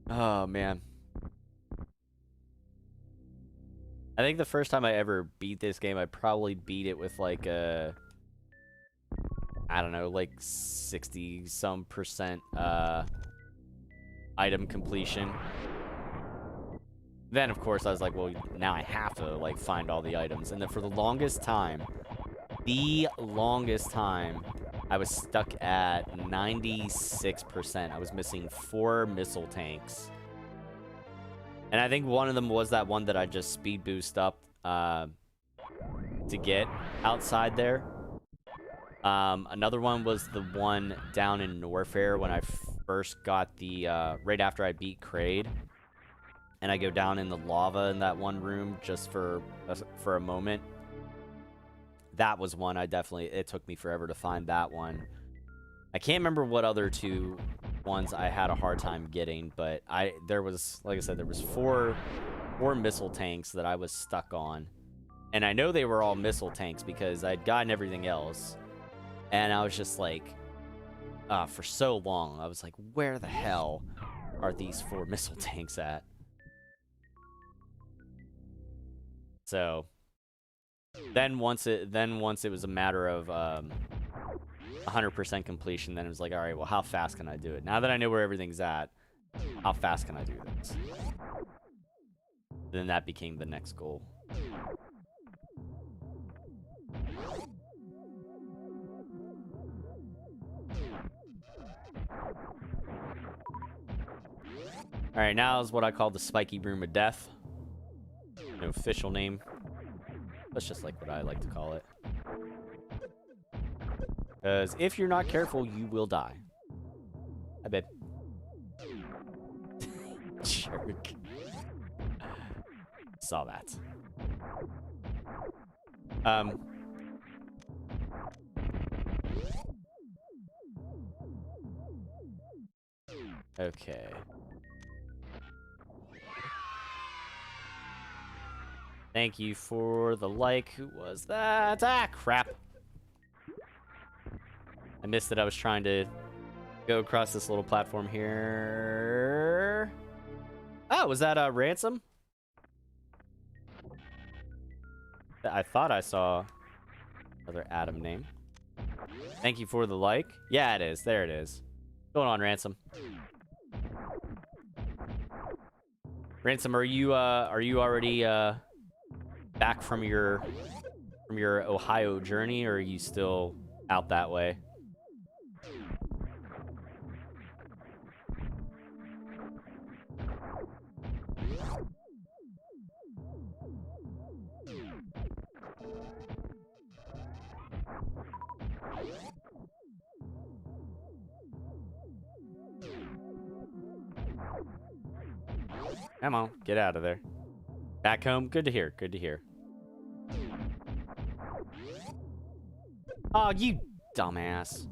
Oh man. I think the first time I ever beat this game, I probably beat it with like a, I don't know, like 60-some% item completion. Then of course I was like, well, now I have to like find all the items. And then for the longest time, I was stuck at 96%. I was missing 4 missile tanks. And I think one of them was that one that I just speed boost up to get outside there. Another one was the one down in Norfair when I first got the, right after I beat Kraid. And I go down in the lava in that one room just for a moment. That was one it took me forever to find that one. I can't remember what other 2 ones I had a hard time getting, but there was, like I said, there was four missile tanks that I was stuck on. And I know they were all missile tanks because I'd gotten everything else. And I was just like, for so long, I was like, where the hell are these 4 missile tanks at? So then once it was a matter of 100% completion, then it was like, all right, well, how fast can I do it? Now that I know where everything's at, how fast can I do this? Then that became the next goal. All right, now is what I call the Spiky Broom of Death. No official name. That's just like what I like to call it. Because if you're not careful, you will die. I bet. Jerk. Saw that. Okay. Thank you for the like. Who was that? Ah, crap. I missed it. I was trying to go across this little platform here. Oh, was that Ransom? I thought I saw another Adam name. Thank you for the like. Yeah, it is. There it is. What's going on, Ransom? Ransom, are you already back from your Ohio journey, or are you still out that way? Come on, get out of there. Back home? Good to hear, good to hear. Oh, you dumbass.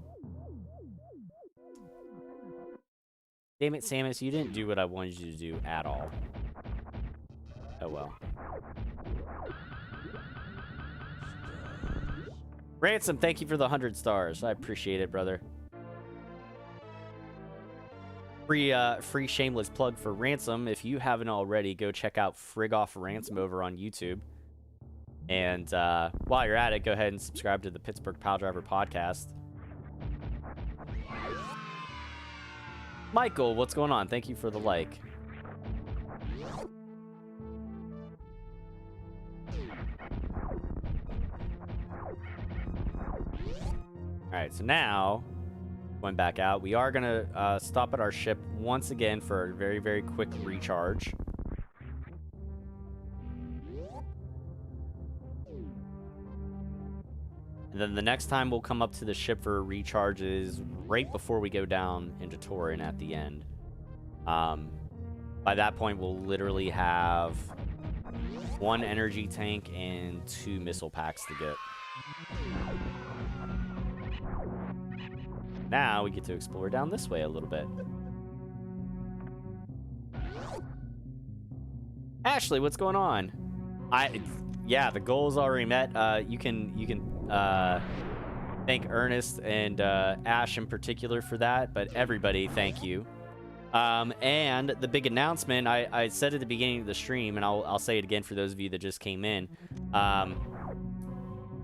Damn it, Samus, you didn't do what I wanted you to do at all. Oh well. Ransom, thank you for the 100 stars. I appreciate it, brother. Free shameless plug for Ransom. If you haven't already, go check out Frig Off Ransom over on YouTube. And while you're at it, go ahead and subscribe to the Pittsburgh Piledriver podcast. Michael, what's going on? Thank you for the like. Alright, so now, going back out, we are going to stop at our ship once again for a very, very quick recharge. And then the next time we'll come up to the ship for recharges right before we go down into Tauren at the end. By that point, we'll literally have 1 energy tank and 2 missile packs to get. Now we get to explore down this way a little bit. Ashley, what's going on? Yeah, the goal is already met. You can thank Ernest and Ash in particular for that, but everybody, thank you. And the big announcement, I said at the beginning of the stream, and I'll say it again for those of you that just came in.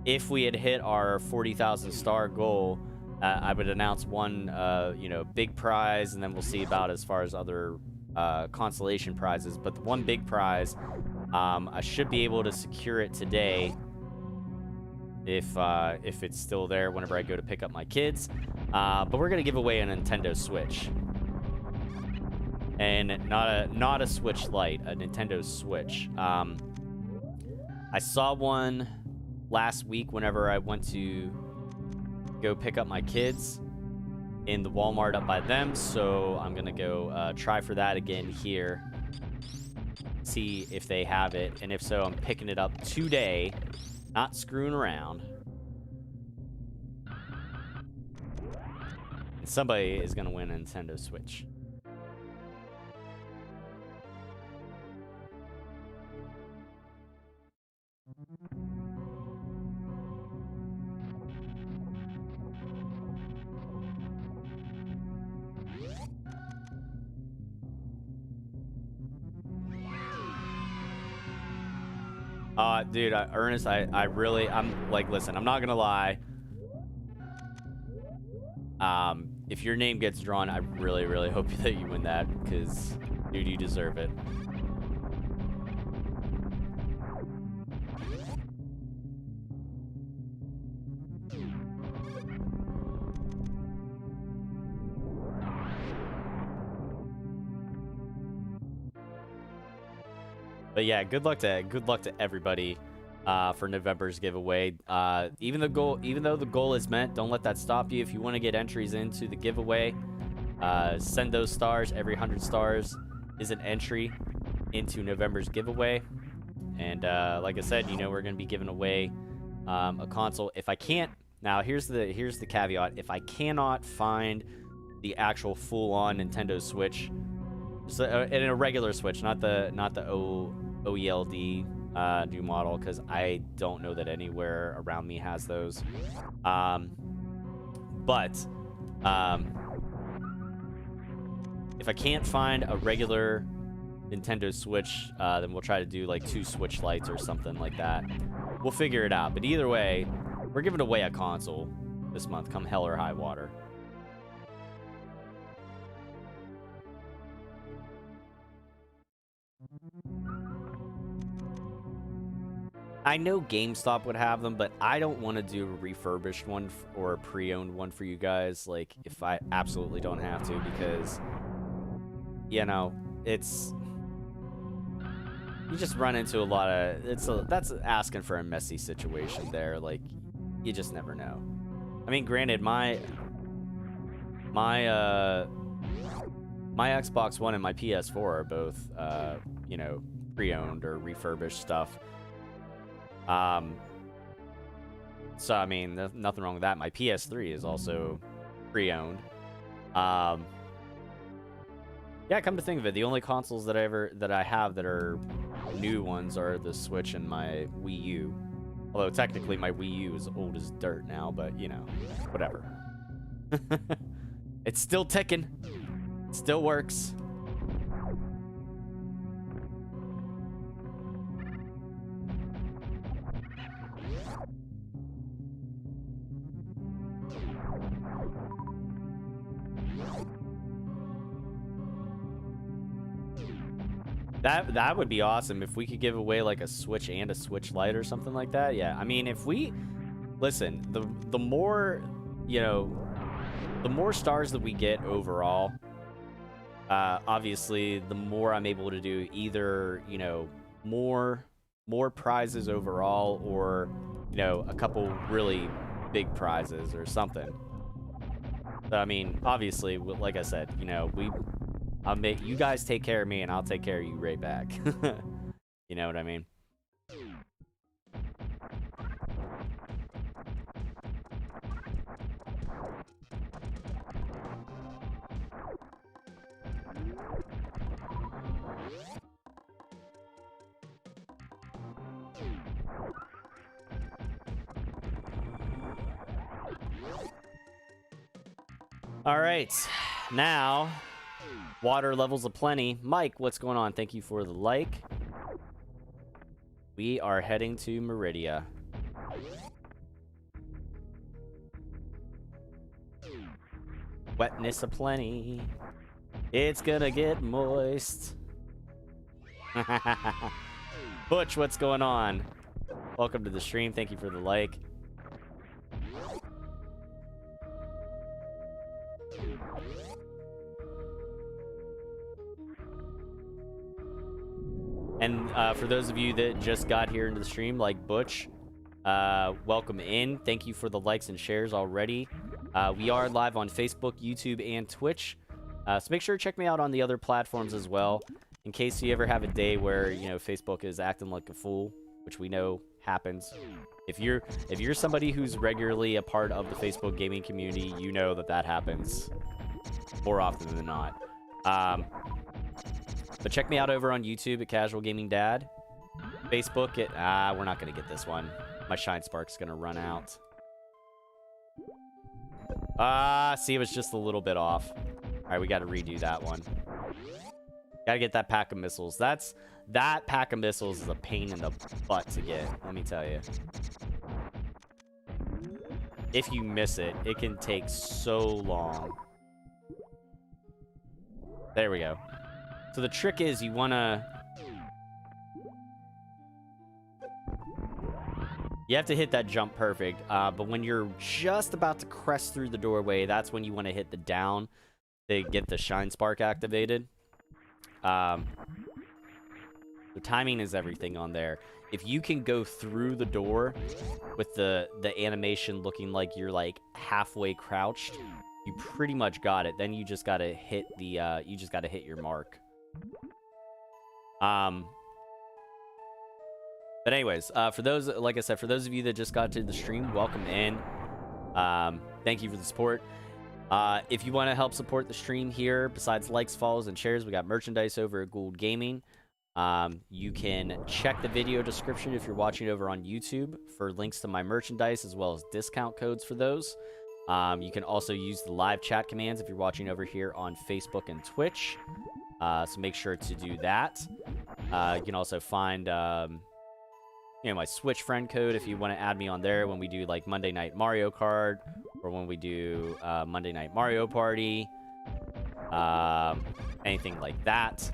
If we had hit our 40,000 star goal, I would announce one, big prize, and then we'll see about as far as other consolation prizes. But the one big prize, I should be able to secure it today if it's still there whenever I go to pick up my kids. But we're gonna give away a Nintendo Switch, and not a Switch Lite, a Nintendo Switch. I saw one last week whenever I went to go pick up my kids in the Walmart up by them, so I'm gonna go try for that again here, see if they have it, and if so, I'm picking it up today, not screwing around. And somebody is gonna win a Nintendo Switch. Dude, Ernest, I'm like, listen, I'm not gonna lie. If your name gets drawn, I really, really hope that you win that, because, dude, you deserve it. But yeah, good luck to everybody for November's giveaway. Even though the goal is met, don't let that stop you. If you want to get entries into the giveaway, send those stars. Every 100 stars is an entry into November's giveaway. And like I said, we're going to be giving away a console. If I can't, now here's the caveat: if I cannot find the actual full-on Nintendo Switch, so, in a regular Switch, not the OELD new model, because I don't know that anywhere around me has those. But if I can't find a regular Nintendo Switch, then we'll try to do like 2 Switch Lites or something like that. We'll figure it out. But either way, we're giving away a console this month, come hell or high water. I know GameStop would have them, but I don't want to do a refurbished one or a pre-owned one for you guys, like, if I absolutely don't have to, because, it's... You just run into a lot of... That's asking for a messy situation there, like, you just never know. I mean, granted, my Xbox One and my PS4 are both, pre-owned or refurbished stuff. So I mean, there's nothing wrong with that. My PS3 is also pre-owned. Yeah, come to think of it, the only consoles that I have that are new ones are the Switch and my Wii U. Although technically my Wii U is old as dirt now, but whatever. It's still ticking. It still works. That would be awesome if we could give away like a Switch and a Switch Lite or something like that. Yeah, I mean, if we listen, the more the more stars that we get overall, obviously the more I'm able to do either more prizes overall, or a couple really big prizes or something. So, I mean, obviously, like I said, you know, I'll make you guys take care of me, and I'll take care of you right back. You know what I mean? All right, now water levels aplenty. Mike, what's going on? Thank you for the like. We are heading to Meridia. Wetness aplenty. It's gonna get moist. Butch, what's going on? Welcome to the stream. Thank you for the like. And for those of you that just got here into the stream, like Butch, welcome in. Thank you for the likes and shares already. We are live on Facebook, YouTube, and Twitch. So make sure to check me out on the other platforms as well, in case you ever have a day where, you know, Facebook is acting like a fool, which we know happens. If you're somebody who's regularly a part of the Facebook gaming community, you know that happens more often than not. But check me out over on YouTube at Casual Gaming Dad. Facebook at we're not gonna get this one. My Shine Spark's gonna run out. See, it was just a little bit off. All right, we got to redo that one. Gotta get that pack of missiles. That pack of missiles is a pain in the butt to get, let me tell you. If you miss it, it can take so long. There we go. So the trick is you have to hit that jump perfect, but when you're just about to crest through the doorway, that's when you want to hit the down to get the Shine Spark activated. The timing is everything on there. If you can go through the door with the animation looking like you're like halfway crouched, you pretty much got it. Then you just gotta hit the hit your mark. But anyways, for those, like I said, for those of you that just got to the stream, welcome in. Thank you for the support. If you want to help support the stream here, besides likes, follows, and shares, we got merchandise over at Gould Gaming. You can check the video description if you're watching over on YouTube for links to my merchandise as well as discount codes for those. You can also use the live chat commands if you're watching over here on Facebook and Twitch. So make sure to do that. You can also find my Switch friend code if you want to add me on there when we do like Monday Night Mario Kart or when we do Monday Night Mario Party. Anything like that.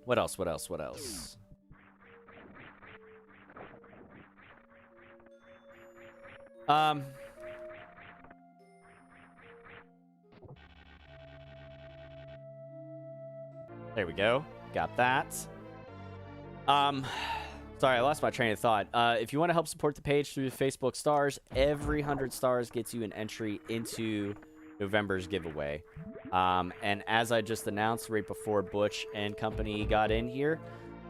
What else? There we go. Got that. Sorry, I lost my train of thought. If you want to help support the page through the Facebook stars, every 100 stars gets you an entry into November's giveaway. And as I just announced right before Butch and company got in here,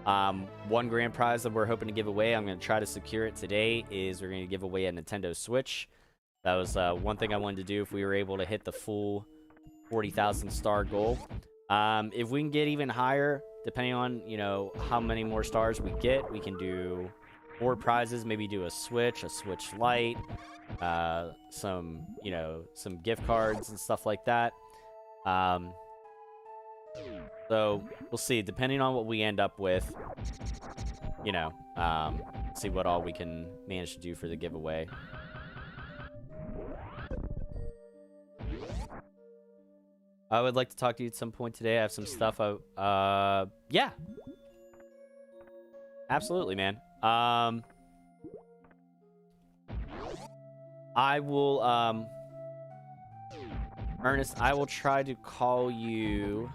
one grand prize that we're hoping to give away, I'm going to try to secure it today, is we're going to give away a Nintendo Switch. That was one thing I wanted to do if we were able to hit the full 40,000 star goal. If we can get even higher, depending on, how many more stars we get, we can do more prizes, maybe do a Switch Lite, some gift cards and stuff like that. So we'll see, depending on what we end up with, see what all we can manage to do for the giveaway. I would like to talk to you at some point today. I have some stuff. Yeah. Absolutely, man. I will, Ernest, I will try to call you.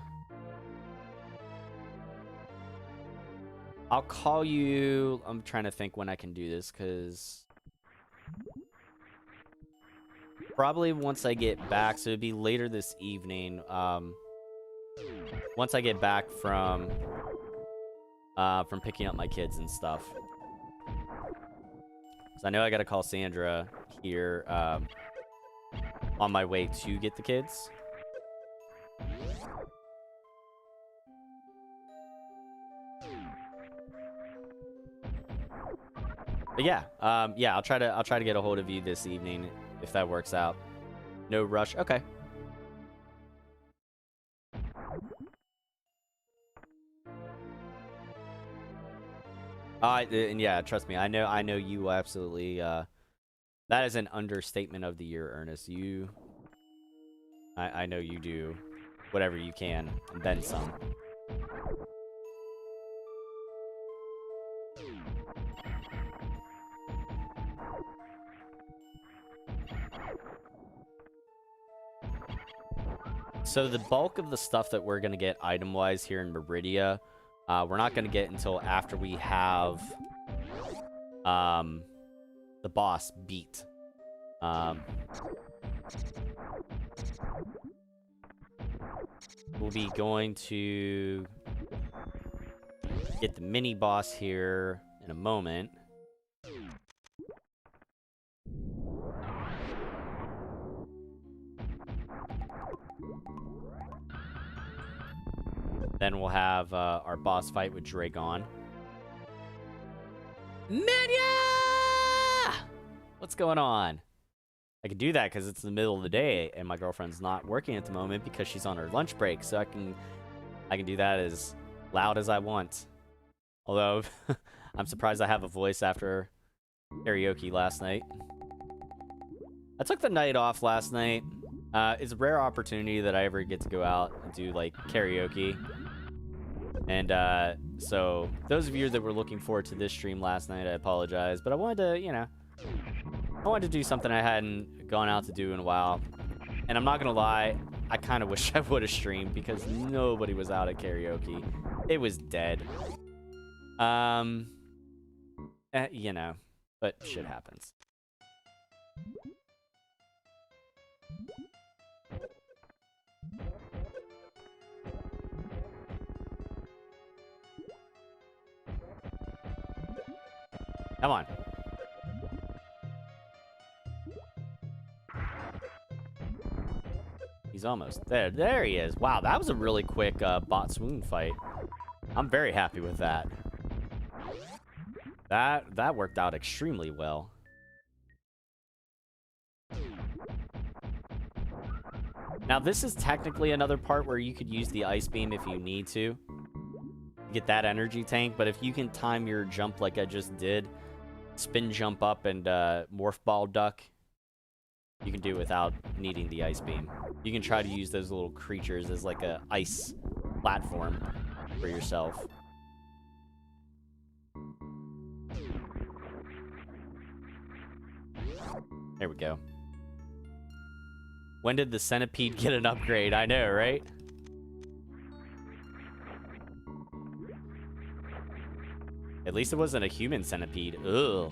I'll call you. I'm trying to think when I can do this, because probably once I get back. So it'd be later this evening. Once I get back from picking up my kids and stuff. So I know I gotta call Sandra here on my way to get the kids. But yeah, yeah, I'll try to get a hold of you this evening if that works out. No rush. Okay. And yeah, trust me, I know you will absolutely. That is an understatement of the year, Ernest. I know you do whatever you can and then some. So the bulk of the stuff that we're going to get item-wise here in Meridia, we're not going to get until after we have the boss beat. We'll be going to get the mini-boss here in a moment. Then we'll have our boss fight with Dragon. Mania! What's going on? I can do that because it's the middle of the day and my girlfriend's not working at the moment because she's on her lunch break. So I can do that as loud as I want. Although I'm surprised I have a voice after karaoke last night. I took the night off last night. It's a rare opportunity that I ever get to go out and do like karaoke. And so those of you that were looking forward to this stream last night, I apologize, but I wanted to, you know, I wanted to do something I hadn't gone out to do in a while. And I'm not gonna lie, I kind of wish I would have streamed because nobody was out at karaoke. It was dead. You know, but shit happens. Come on. He's almost there. There he is. Wow, that was a really quick bot swoon fight. I'm very happy with that. That worked out extremely well. Now, this is technically another part where you could use the ice beam if you need to get that energy tank, but if you can time your jump like I just did, spin jump up and morph ball duck, you can do it without needing the ice beam. You can try to use those little creatures as like a ice platform for yourself. There we go. When did the centipede get an upgrade? I know, right? At least it wasn't a human centipede. Ugh.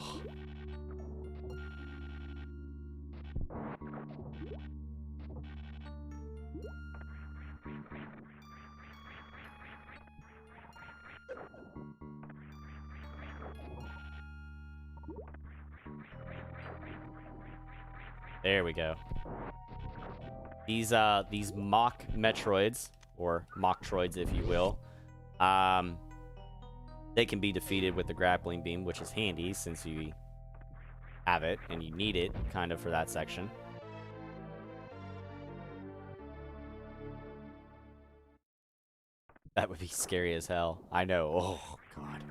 There we go. These mock Metroids, or Mocktroids if you will, they can be defeated with the grappling beam, which is handy since you have it and you need it kind of for that section. That would be scary as hell. I know. Oh, God.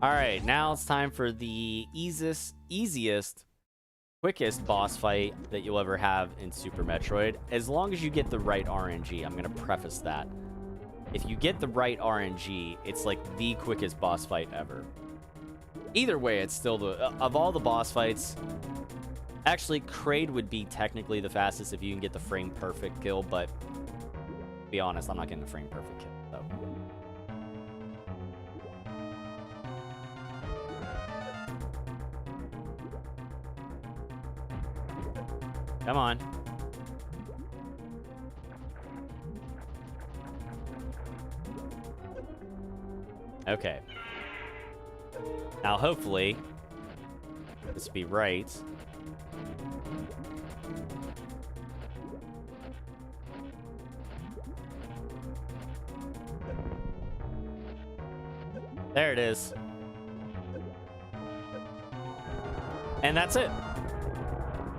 Alright, now it's time for the easiest, quickest boss fight that you'll ever have in Super Metroid. As long as you get the right RNG. I'm going to preface that. If you get the right RNG, it's like the quickest boss fight ever. Either way, it's still the... of all the boss fights... Actually, Kraid would be technically the fastest if you can get the frame perfect kill, but be honest, I'm not getting a frame perfect kill, though. Come on. Okay. Now, hopefully, this will be right. There it is. And that's it.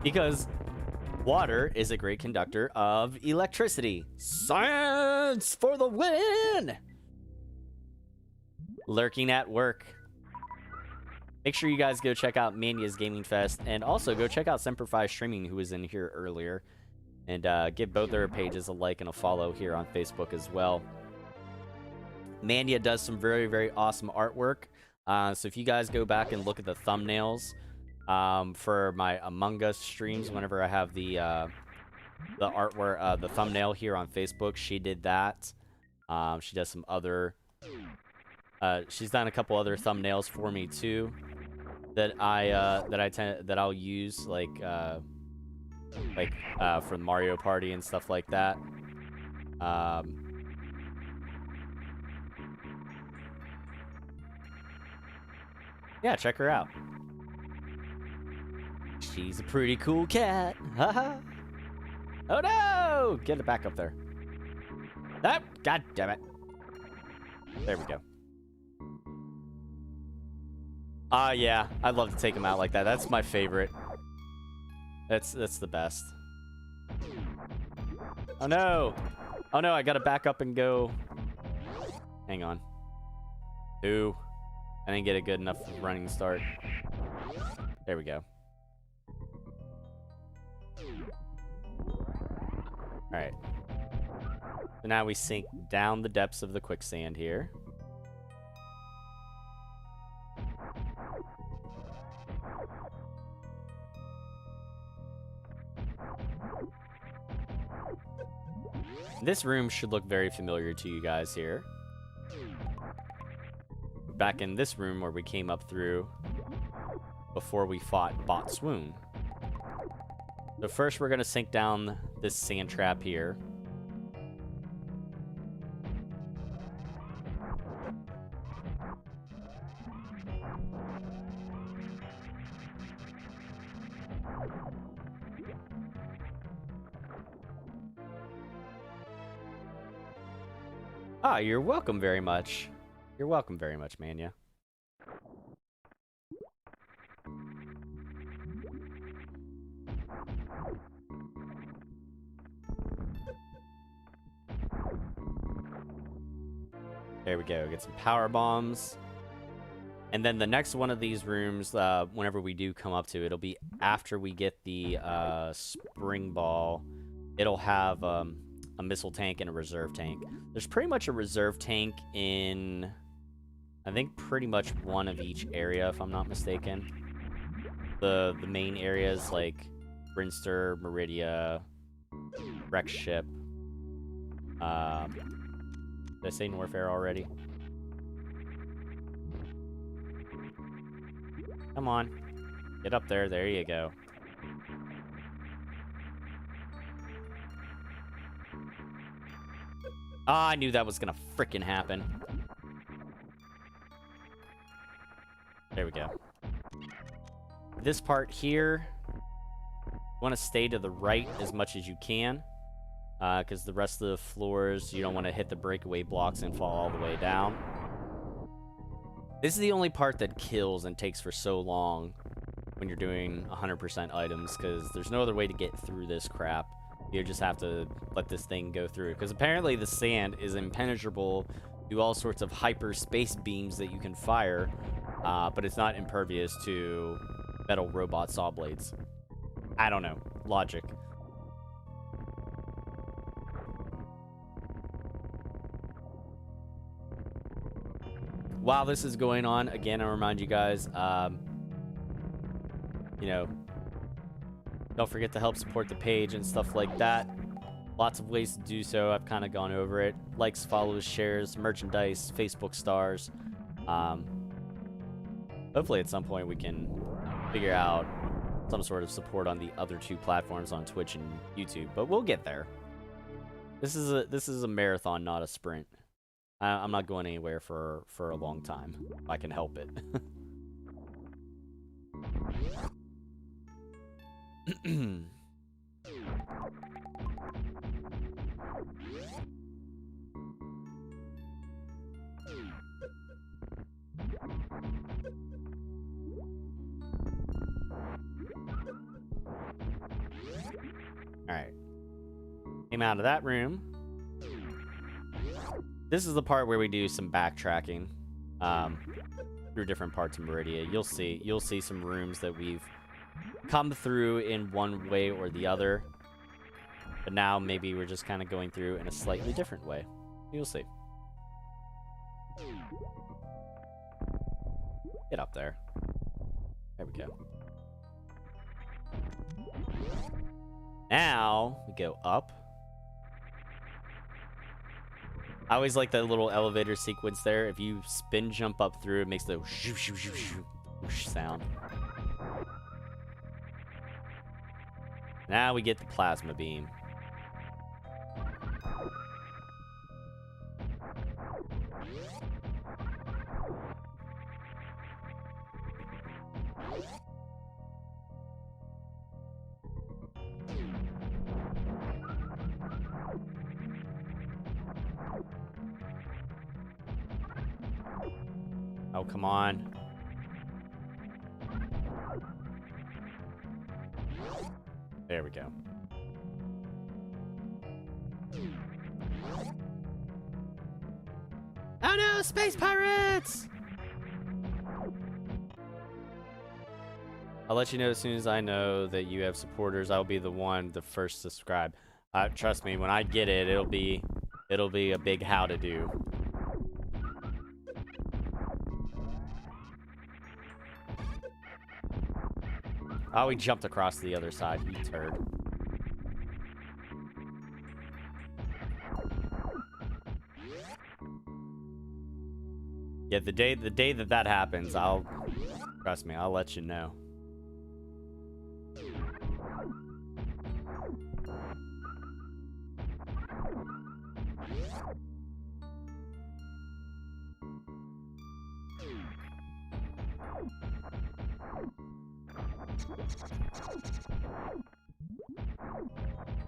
Because water is a great conductor of electricity. Science for the win! Lurking at work. Make sure you guys go check out Mania's Gaming Fest, and also go check out Semper5 Streaming, who was in here earlier, and give both their pages a like and a follow here on Facebook as well. Mania does some very, very awesome artwork, so if you guys go back and look at the thumbnails for my Among Us streams, whenever I have the artwork, the thumbnail here on Facebook, she did that. She does some other. She's done a couple other thumbnails for me too, that I'll use like for Mario Party and stuff like that. Yeah, check her out. She's a pretty cool cat. Haha. Oh no! Get it back up there. Ah, God damn it. There we go. Yeah, I'd love to take him out like that. That's my favorite. That's the best. Oh no! Oh no, I gotta back up and go. Hang on. Ooh. I didn't get a good enough running start. There we go. Alright. So now we sink down the depths of the quicksand here. This room should look very familiar to you guys here. Back in this room where we came up through before we fought Bot Swoon. So first we're going to sink down this sand trap here. Ah, you're welcome very much. You're welcome very much, Mania. There we go. Get some power bombs. And then the next one of these rooms, whenever we do come up to it, it'll be after we get the spring ball. It'll have a missile tank and a reserve tank. There's pretty much a reserve tank in, I think, pretty much one of each area, if I'm not mistaken. The main areas like Brinster, Meridia, Wreck Ship. Did I say Norfair already? Come on. Get up there. There you go. Ah, I knew that was gonna frickin' happen. There we go. This part here, you want to stay to the right as much as you can, because the rest of the floors, you don't want to hit the breakaway blocks and fall all the way down. This is the only part that kills and takes for so long when you're doing 100% items, because there's no other way to get through this crap. You just have to let this thing go through, because apparently the sand is impenetrable to all sorts of hyperspace beams that you can fire, but it's not impervious to metal robot saw blades. I don't know. Logic. While this is going on, again, I remind you guys, you know, don't forget to help support the page and stuff like that. Lots of ways to do so. I've kind of gone over it. Likes, follows, shares, merchandise, Facebook stars. Hopefully at some point we can figure out some sort of support on the other two platforms on Twitch and YouTube, but we'll get there. This is a marathon, not a sprint. I'm not going anywhere for a long time, if I can help it. Alright. Came out of that room. This is the part where we do some backtracking through different parts of Meridia. You'll see some rooms that we've come through in one way or the other. But now maybe we're just kind of going through in a slightly different way. You'll see. Get up there. There we go. Now we go up. I always like that little elevator sequence there. If you spin jump up through, it makes the shoo shoo shoo shoo whoosh sound. Now we get the plasma beam. Oh, come on. There we go. Oh no, space pirates! I'll let you know as soon as I know that you have supporters. I'll be the first to subscribe. Trust me, when I get it, it'll be a big how to do. Oh, he jumped across the other side, you turd. Yeah, the day that happens, trust me, I'll let you know.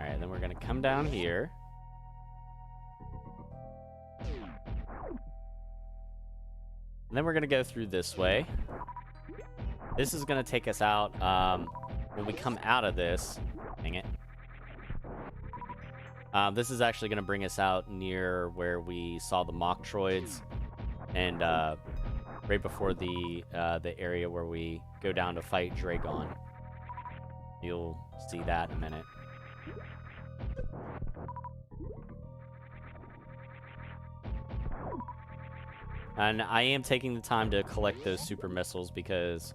Alright, then we're gonna come down here. And then we're gonna go through this way. This is gonna take us out, when we come out of this. Dang it. This is actually gonna bring us out near where we saw the Metroids. And, right before the area where we go down to fight Dragon. You'll see that in a minute. And I am taking the time to collect those super missiles because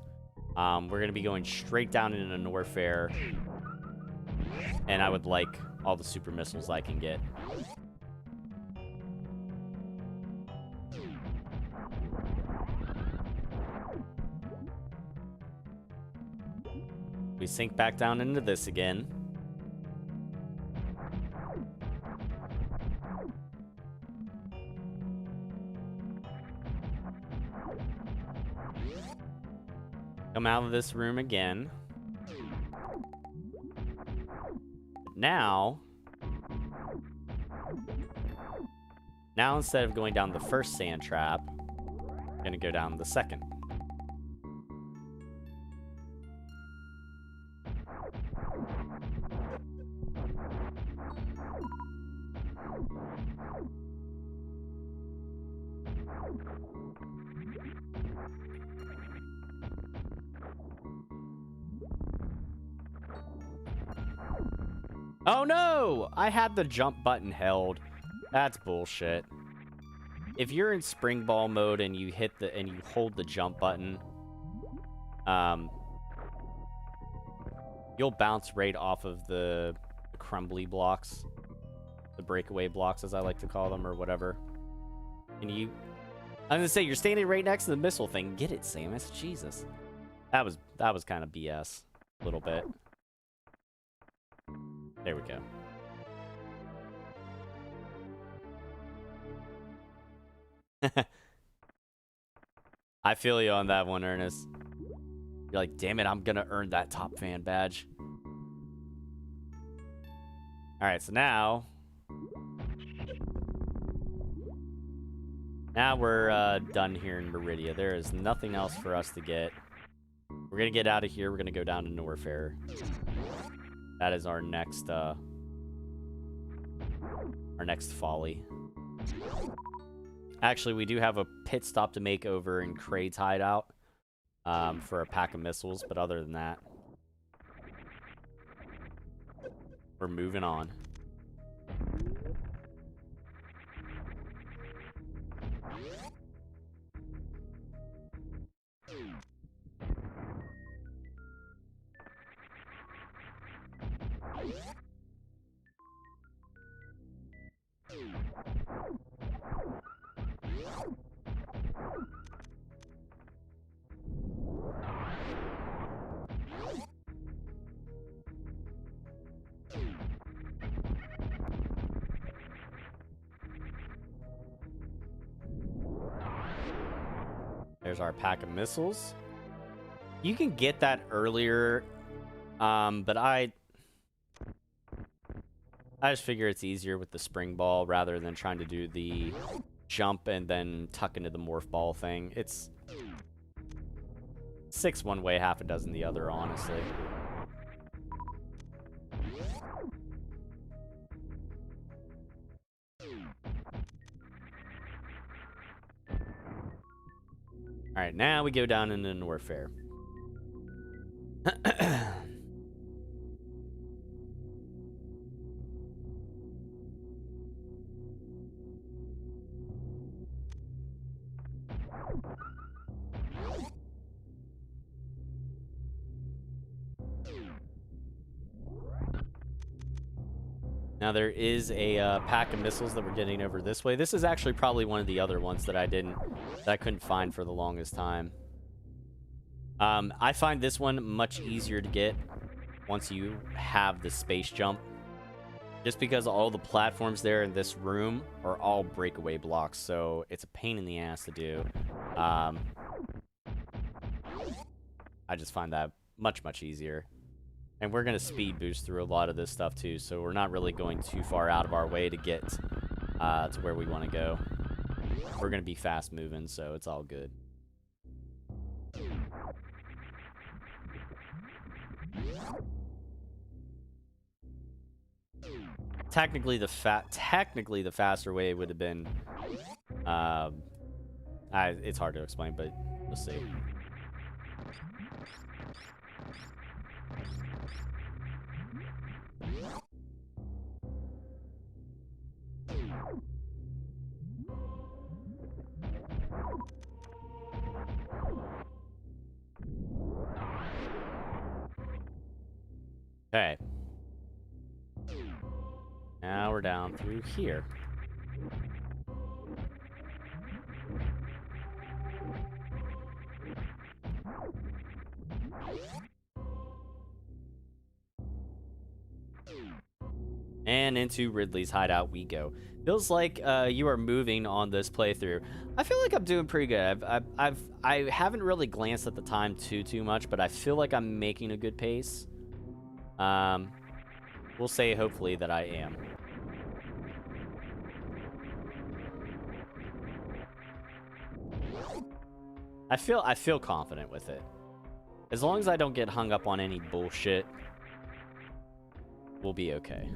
we're going to be going straight down into Norfair. And I would like all the super missiles I can get. We sink back down into this again. Come out of this room again. Now instead of going down the first sand trap, I'm gonna go down the second. Oh no! I had the jump button held. That's bullshit. If you're in spring ball mode and you hold the jump button, you'll bounce right off of the crumbly blocks. The breakaway blocks, as I like to call them, or whatever. Can you... I'm gonna say, you're standing right next to the missile thing. Get it, Samus. Jesus. That was kind of BS. A little bit. There we go. I feel you on that one, Ernest. You're like, damn it, I'm gonna earn that top fan badge. Alright, so now we're done here in Meridia. There is nothing else for us to get. We're gonna get out of here. We're gonna go down to Norfair. That is our next folly. Actually, we do have a pit stop to make over in Kraid's hideout for a pack of missiles, but other than that, we're moving on. There's our pack of missiles. You can get that earlier, but I just figure it's easier with the spring ball rather than trying to do the jump and then tuck into the morph ball thing. It's 6 one way, half a dozen the other, honestly. Alright, now we go down into Norfair. Now there is a pack of missiles that we're getting over this way. This is actually probably one of the other ones that I couldn't find for the longest time. I find this one much easier to get once you have the space jump, just because all the platforms there in this room are all breakaway blocks, so it's a pain in the ass to do. I just find that much easier. And we're going to speed boost through a lot of this stuff too, so we're not really going too far out of our way to get to where we want to go. We're going to be fast moving, so it's all good. Technically the faster way would have been it's hard to explain, but we'll see. Okay. Now we're down through here. And into Ridley's hideout we go. Feels like you are moving on this playthrough. I feel like I'm doing pretty good. I haven't really glanced at the time too much, but I feel like I'm making a good pace. We'll say hopefully that I am. I feel confident with it. As long as I don't get hung up on any bullshit, we'll be okay.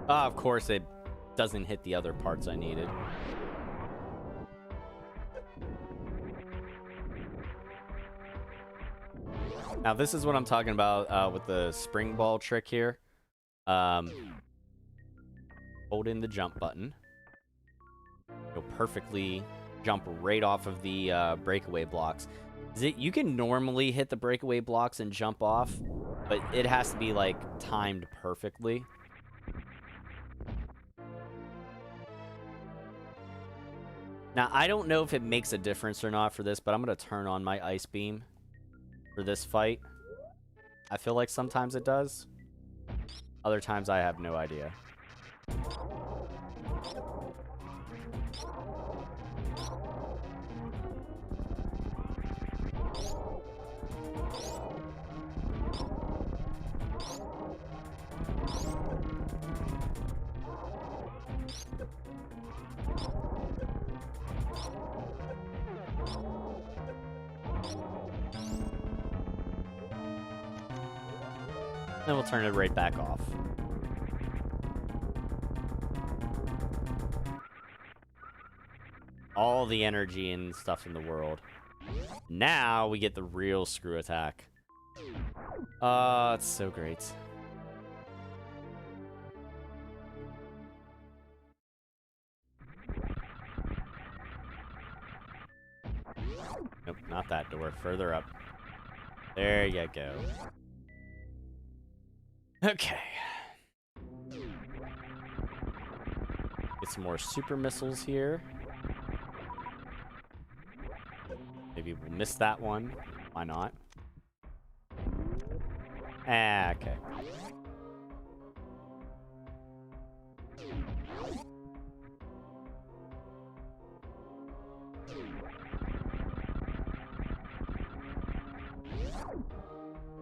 Of course, it doesn't hit the other parts I needed. Now, this is what I'm talking about with the spring ball trick here. Hold in the jump button. You'll perfectly jump right off of the breakaway blocks. You can normally hit the breakaway blocks and jump off, but it has to be, like, timed perfectly. Now, I don't know if it makes a difference or not for this, but I'm going to turn on my ice beam for this fight. I feel like sometimes it does. Other times I have no idea. Then we'll turn it right back off. All the energy and stuff in the world. Now we get the real screw attack. It's so great. Nope, not that door. Further up. There you go. Okay. Get some more super missiles here. Maybe we'll miss that one. Why not? Ah, okay.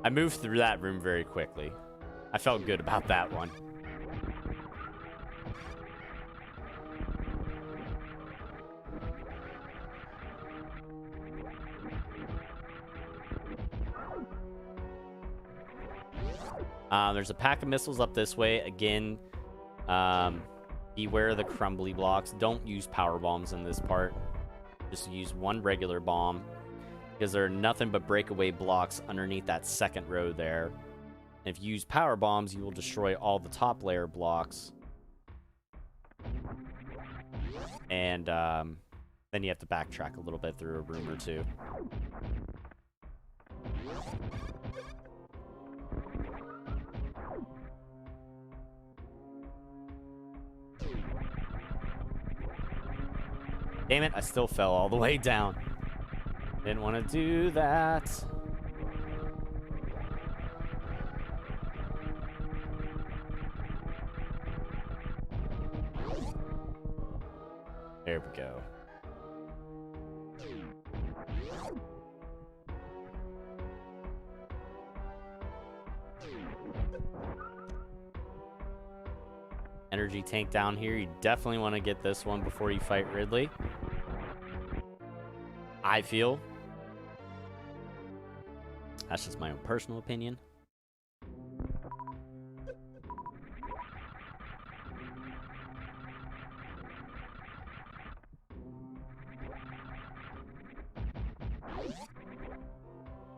I moved through that room very quickly. I felt good about that one. There's a pack of missiles up this way. Again, beware the crumbly blocks. Don't use power bombs in this part. Just use one regular bomb, because there are nothing but breakaway blocks underneath that second row there. And if you use power bombs, you will destroy all the top layer blocks. And then you have to backtrack a little bit through a room or two. Damn it, I still fell all the way down. Didn't want to do that. There we go. Energy tank down here. You definitely want to get this one before you fight Ridley. I feel. That's just my own personal opinion.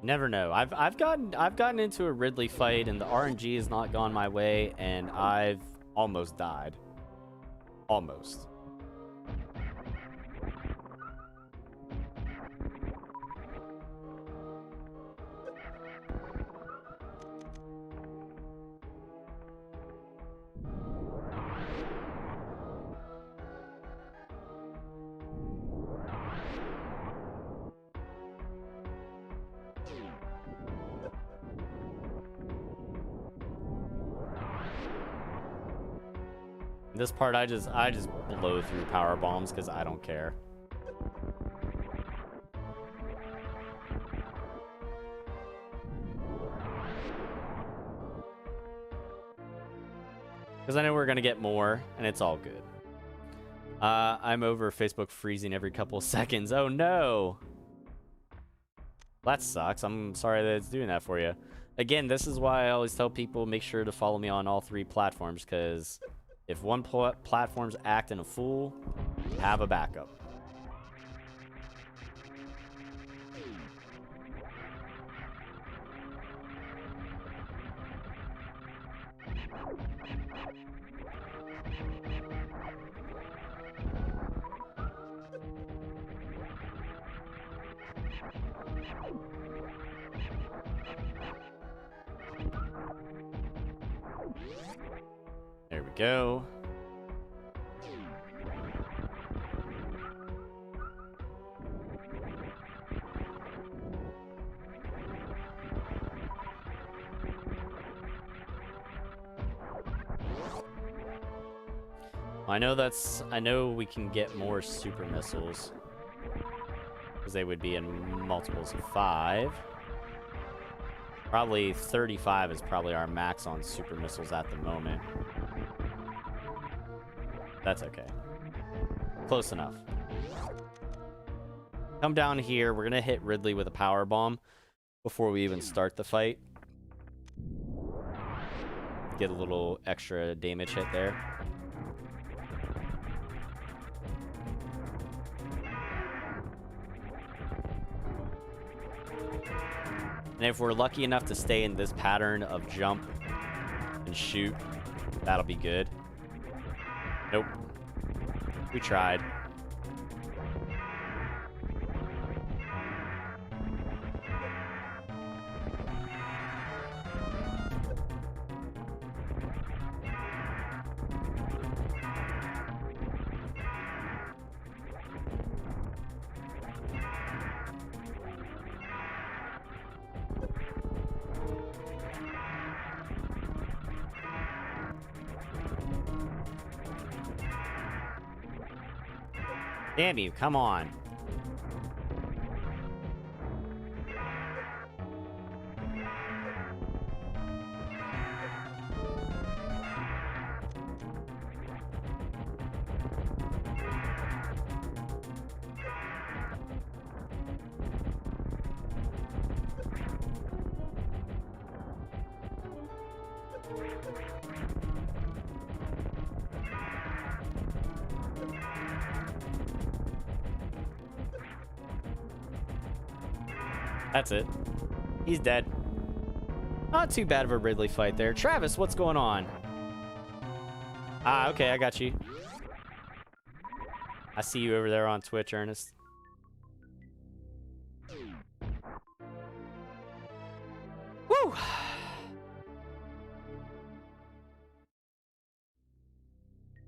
Never know. I've gotten into a Ridley fight and the RNG has not gone my way and I've almost died. Almost. This part, I just blow through power bombs because I don't care. Because I know we're gonna get more, and it's all good. I'm over Facebook freezing every couple seconds. Oh no! That sucks. I'm sorry that it's doing that for you. Again, this is why I always tell people make sure to follow me on all 3 platforms, because if one platform's acting a fool, have a backup. There we go. I know we can get more super missiles. Because they would be in multiples of 5. Probably 35 is probably our max on super missiles at the moment. That's okay. Close enough. Come down here. We're going to hit Ridley with a power bomb before we even start the fight. Get a little extra damage hit there. And if we're lucky enough to stay in this pattern of jump and shoot, that'll be good. Nope. We tried. Damn you, come on. That's it. He's dead. Not too bad of a Ridley fight there. Travis, what's going on? Ah, okay, I got you. I see you over there on Twitch, Ernest. Woo!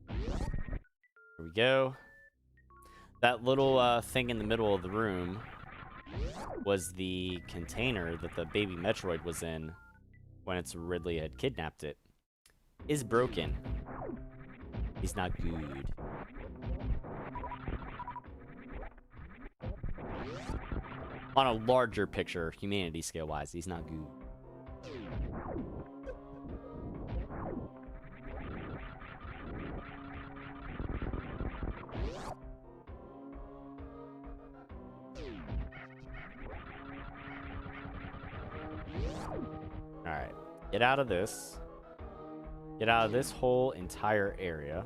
Here we go. That little thing in the middle of the room was the container that the baby Metroid was in when its Ridley had kidnapped it. Is broken. He's not good. On a larger picture, humanity scale-wise, he's not good. Alright, get out of this. Get out of this whole entire area.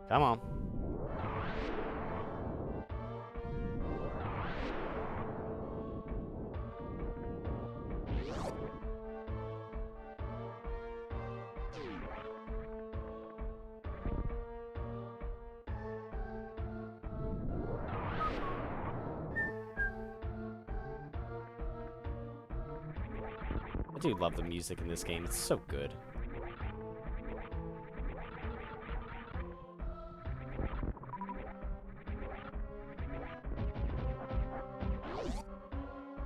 Come on. I do love the music in this game. It's so good.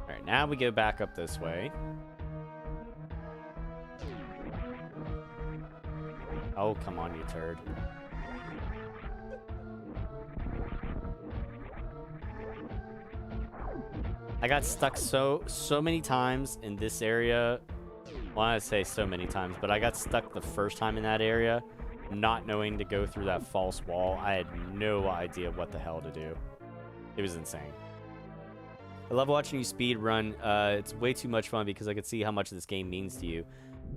Alright, now we go back up this way. Oh, come on, you turd. I got stuck so many times in this area. Well, I say so many times, but I got stuck the first time in that area, not knowing to go through that false wall. I had no idea what the hell to do. It was insane. I love watching you speed run. It's way too much fun because I can see how much this game means to you.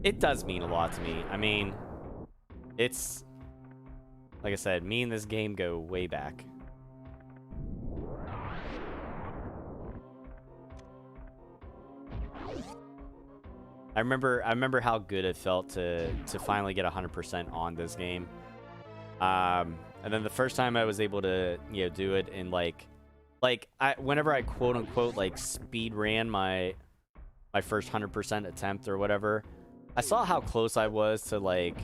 It does mean a lot to me. I mean, it's... Like I said, me and this game go way back. I remember how good it felt to finally get 100% on this game. And then the first time I was able to, you know, do it in whenever I quote unquote like speed ran my first 100% attempt or whatever, I saw how close I was to like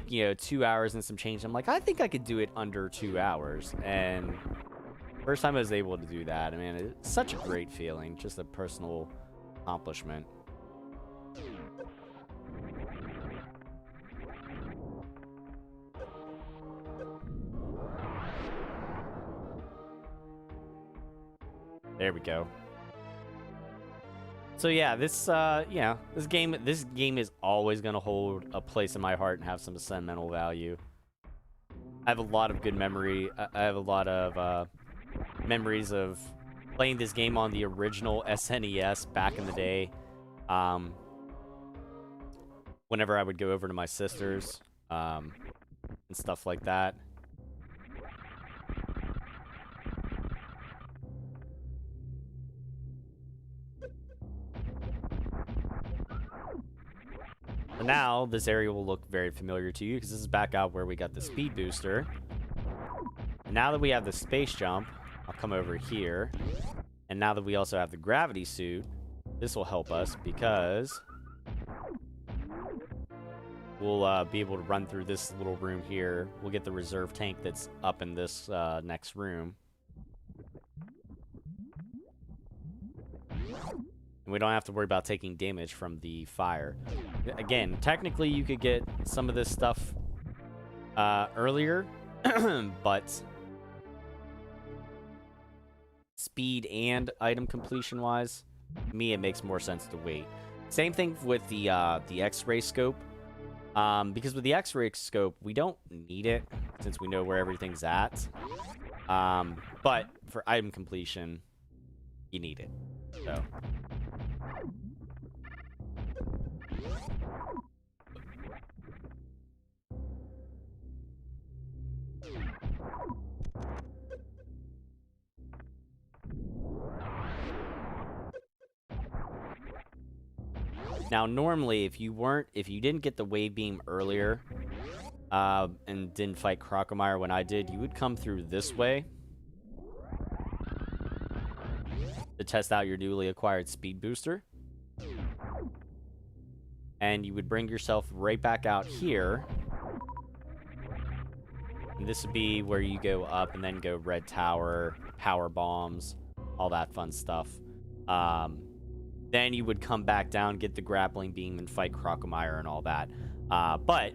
you know, 2 hours and some change. I'm like, I think I could do it under 2 hours. And first time I was able to do that, I mean, it's such a great feeling, just a personal accomplishment. There we go. So yeah, this this game is always gonna hold a place in my heart and have some sentimental value. I have a lot of good memory. I have a lot of memories of playing this game on the original SNES back in the day. Whenever I would go over to my sister's and stuff like that. And now this area will look very familiar to you because this is back out where we got the speed booster. And now that we have the space jump, I'll come over here. And now that we also have the gravity suit, this will help us because we'll be able to run through this little room here. We'll get the reserve tank that's up in this next room. And we don't have to worry about taking damage from the fire. Again, technically you could get some of this stuff earlier, but speed and item completion wise, to me it makes more sense to wait. Same thing with the X-ray scope, because with the X-ray scope we don't need it since we know where everything's at, but for item completion you need it. So now, normally, if you didn't get the wave beam earlier, and didn't fight Crocomire when I did, you would come through this way to test out your newly acquired speed booster. And you would bring yourself right back out here. And this would be where you go up and then go Red Tower, power bombs, all that fun stuff. Then you would come back down, get the grappling beam, and fight Crocomire and all that. But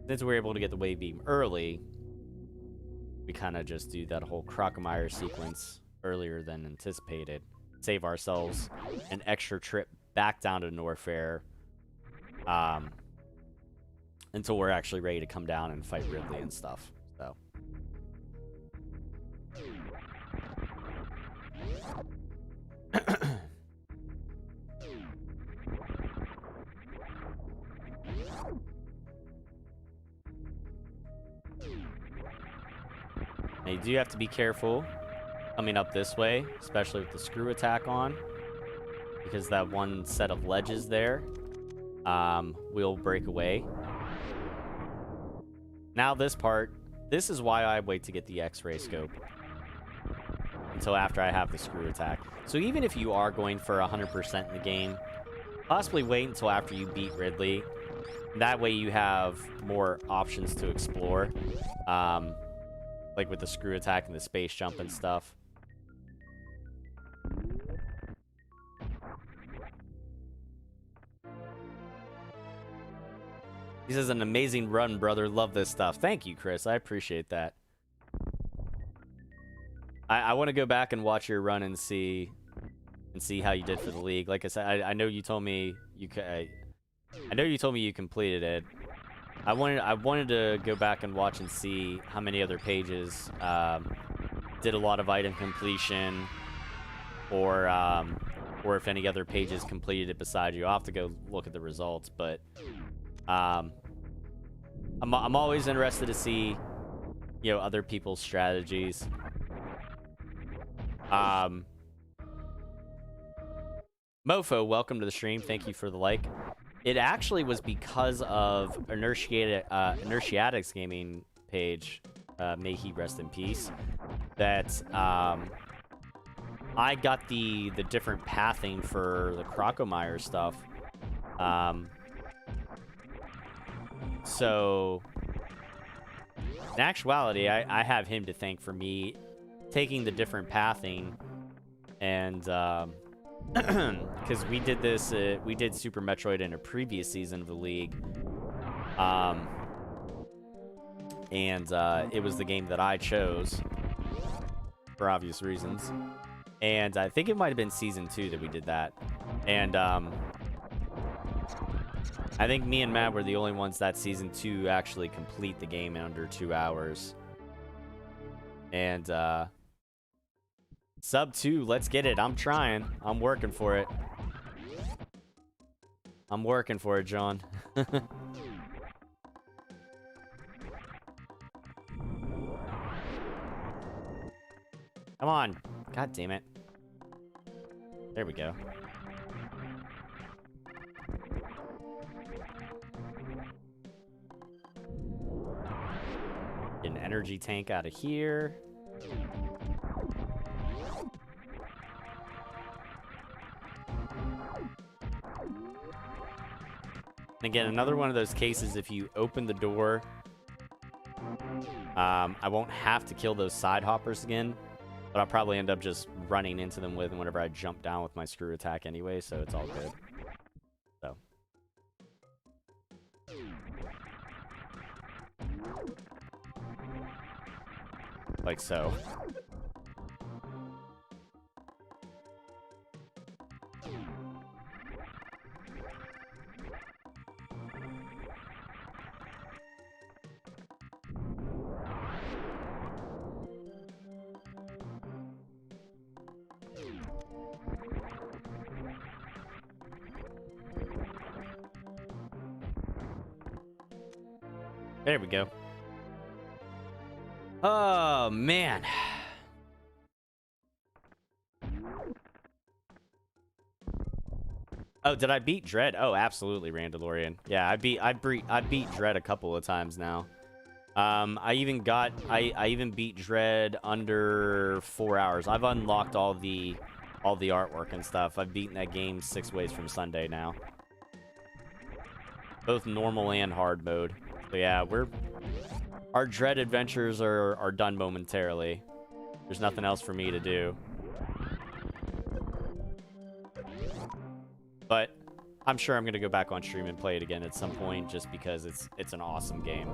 since we're able to get the wave beam early, we kind of just do that whole Crocomire sequence earlier than anticipated. Save ourselves an extra trip back down to Norfair until we're actually ready to come down and fight Ridley and stuff. So. Now you do have to be careful coming up this way, especially with the screw attack on, because that one set of ledges there will break away. Now this part, this is why I wait to get the X-ray scope until after I have the screw attack. So even if you are going for 100% in the game, possibly wait until after you beat Ridley. That way you have more options to explore. Like with the screw attack and the space jump and stuff. He says, an amazing run, brother. Love this stuff. Thank you, Chris. I appreciate that. I want to go back and watch your run and see how you did for the league. Like I said, I know you told me I know you told me you completed it. I wanted to go back and watch and see how many other pages did a lot of item completion, or if any other pages completed it beside you. I'll have to go look at the results, but I'm always interested to see, you know, other people's strategies. Mofo, welcome to the stream. Thank you for the like. It actually was because of Inertiatics Gaming page, may he rest in peace, that I got the different pathing for the Crocomire stuff. So in actuality, I have him to thank for me taking the different pathing, and because we did this, we did Super Metroid in a previous season of the league, and it was the game that I chose for obvious reasons, and I think it might have been season 2 that we did that, and I think me and Matt were the only ones that season 2 actually complete the game in under 2 hours. And sub 2, let's get it. I'm trying. I'm working for it. I'm working for it, John. Come on. God damn it. There we go. Get an energy tank out of here. And again, another one of those cases, if you open the door, I won't have to kill those side hoppers again, but I'll probably end up just running into them whenever I jump down with my screw attack anyway, so it's all good. So. Like so. There we go. Oh, man. Oh, did I beat Dread? Oh, absolutely, Randalorian. Yeah, I beat Dread a couple of times now. I even beat Dread under 4 hours. I've unlocked all the artwork and stuff. I've beaten that game 6 ways from Sunday now. Both normal and hard mode. So yeah, our Dread adventures are done momentarily. There's nothing else for me to do. But I'm sure I'm gonna go back on stream and play it again at some point, just because it's an awesome game.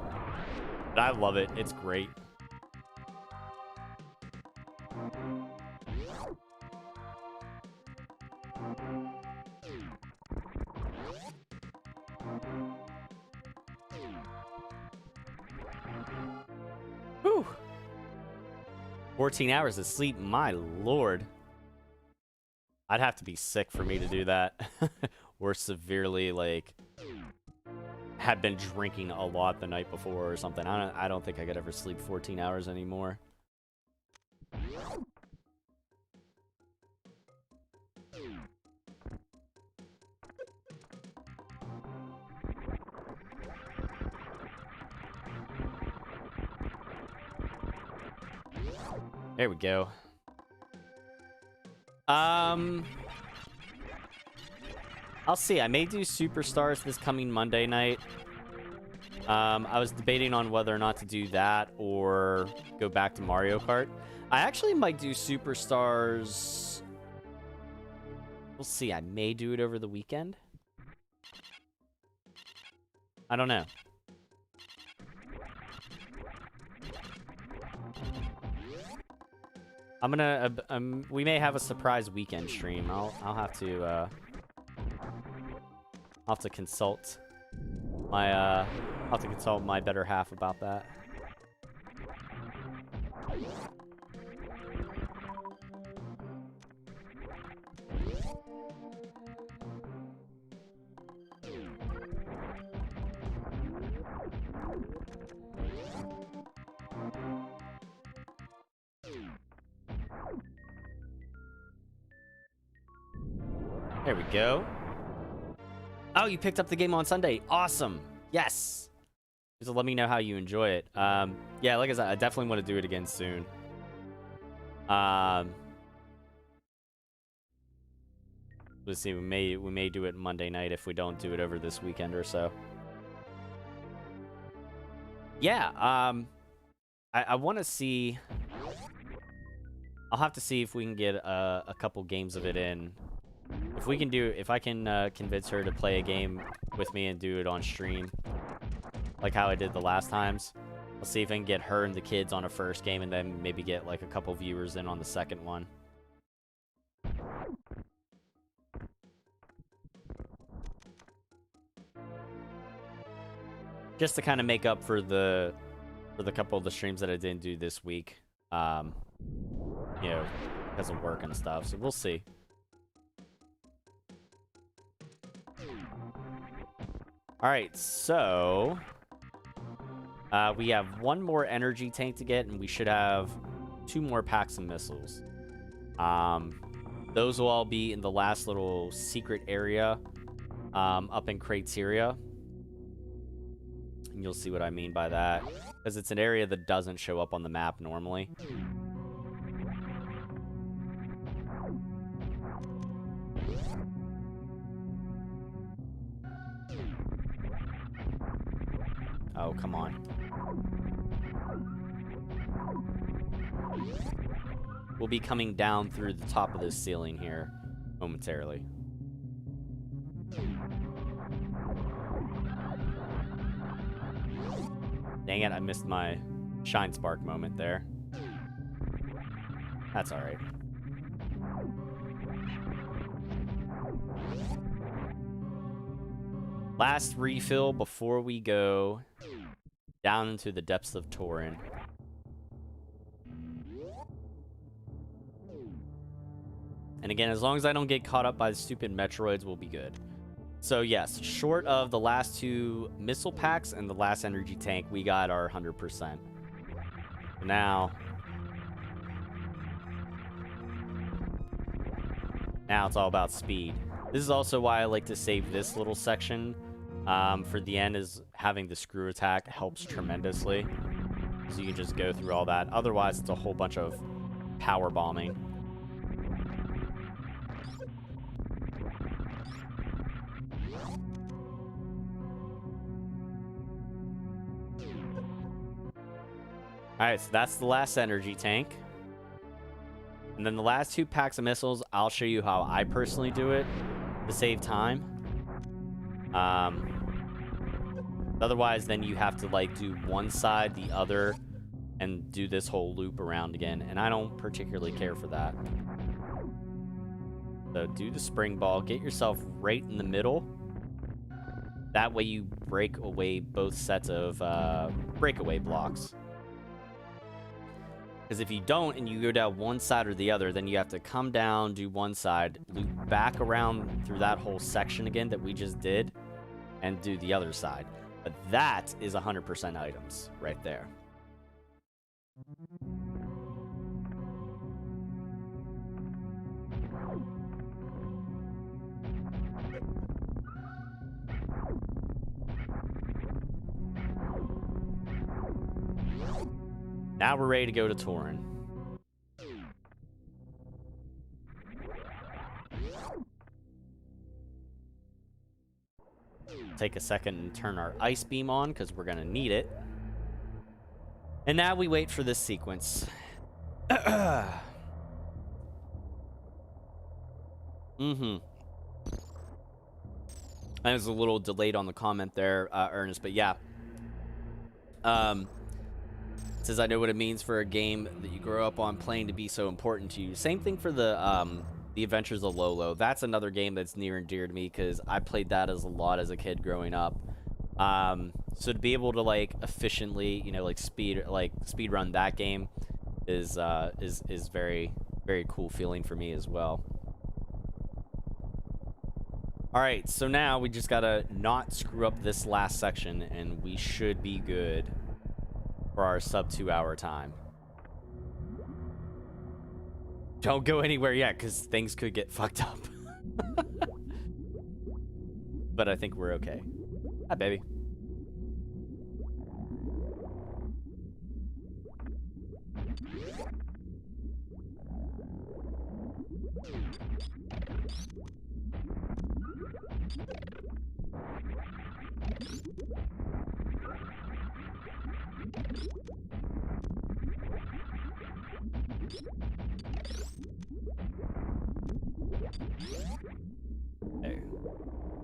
But I love it. It's great. Whew. 14 hours of sleep, my lord. I'd have to be sick for me to do that. Or severely, like, had been drinking a lot the night before or something. I don't think I could ever sleep 14 hours anymore. There we go. I'll see. I may do Superstars this coming Monday night. I was debating on whether or not to do that or go back to Mario Kart. I actually might do Superstars. We'll see. I may do it over the weekend. I don't know. I'm gonna, we may have a surprise weekend stream. I'll have to consult my, my better half about that. There we go. Oh, you picked up the game on Sunday. Awesome. Yes. Just let me know how you enjoy it. Yeah, like I said, I definitely want to do it again soon. Let's see. We may do it Monday night if we don't do it over this weekend or so. Yeah. I want to see. I'll have to see if we can get a couple games of it in. If I can convince her to play a game with me and do it on stream, like how I did the last times. I'll see if I can get her and the kids on a first game and then maybe get like a couple viewers in on the second one. Just to kind of make up for the couple of the streams that I didn't do this week. You know, because of work and stuff. So we'll see. Alright, so we have one more energy tank to get, and we should have 2 more packs of missiles. Those will all be in the last little secret area up in Crateria. And you'll see what I mean by that. Because it's an area that doesn't show up on the map normally. Oh, come on. We'll be coming down through the top of this ceiling here momentarily. Dang it, I missed my Shine Spark moment there. That's alright. Last refill before we go down into the depths of Tauren. And again, as long as I don't get caught up by the stupid Metroids, we'll be good. So yes, short of the last 2 missile packs and the last energy tank, we got our 100%. Now it's all about speed. This is also why I like to save this little section for the end, is having the screw attack helps tremendously. So you can just go through all that. Otherwise, it's a whole bunch of power bombing. Alright, so that's the last energy tank. And then the last 2 packs of missiles, I'll show you how I personally do it to save time. Otherwise, then you have to like do one side, the other, and do this whole loop around again. And I don't particularly care for that. So do the spring ball, get yourself right in the middle. That way you break away both sets of breakaway blocks. Because if you don't and you go down one side or the other, then you have to come down, do one side, loop back around through that whole section again that we just did, and do the other side. But that is 100% items right there. Now we're ready to go to Tauren. Take a second and turn our ice beam on because we're going to need it. And now we wait for this sequence. I was a little delayed on the comment there, Ernest, but yeah. It says, I know what it means for a game that you grow up on playing to be so important to you. Same thing for the Adventures of Lolo. That's another game that's near and dear to me because I played that a lot as a kid growing up. So to be able to like efficiently, you know, like speed run that game is very, very cool feeling for me as well. All right, so now we just gotta not screw up this last section, and we should be good for our sub 2 hour time. Don't go anywhere yet, because things could get fucked up. but I think we're okay. Hi, baby. Okay.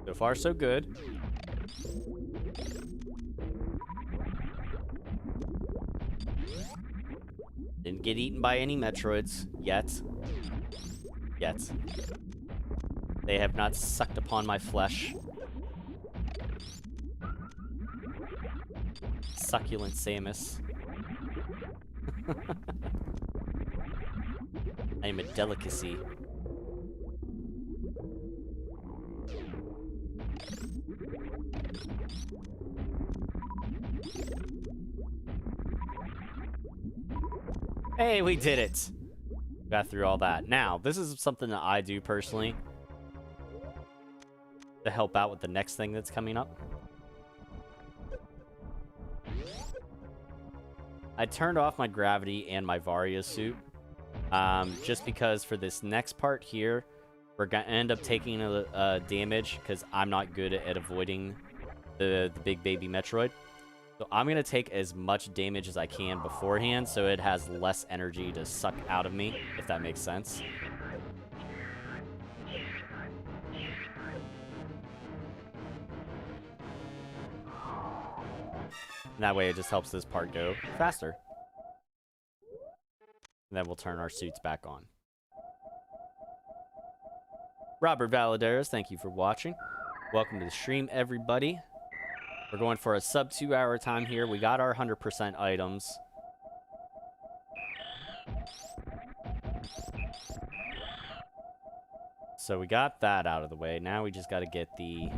So far, so good. Didn't get eaten by any Metroids yet. They have not sucked upon my flesh. Succulent Samus. I am a delicacy. Hey, we did it. Got through all that. Now, this is something that I do personally to help out with the next thing that's coming up. I turned off my gravity and my Varia suit just because for this next part here, we're going to end up taking a damage because I'm not good at avoiding the big baby Metroid. So I'm going to take as much damage as I can beforehand so it has less energy to suck out of me, if that makes sense. And that way it just helps this part go faster. And then we'll turn our suits back on. Robert Valaderas, thank you for watching. Welcome to the stream, everybody. We're going for a sub 2 hour time here. We got our 100% items. So we got that out of the way. Now we just got to get the...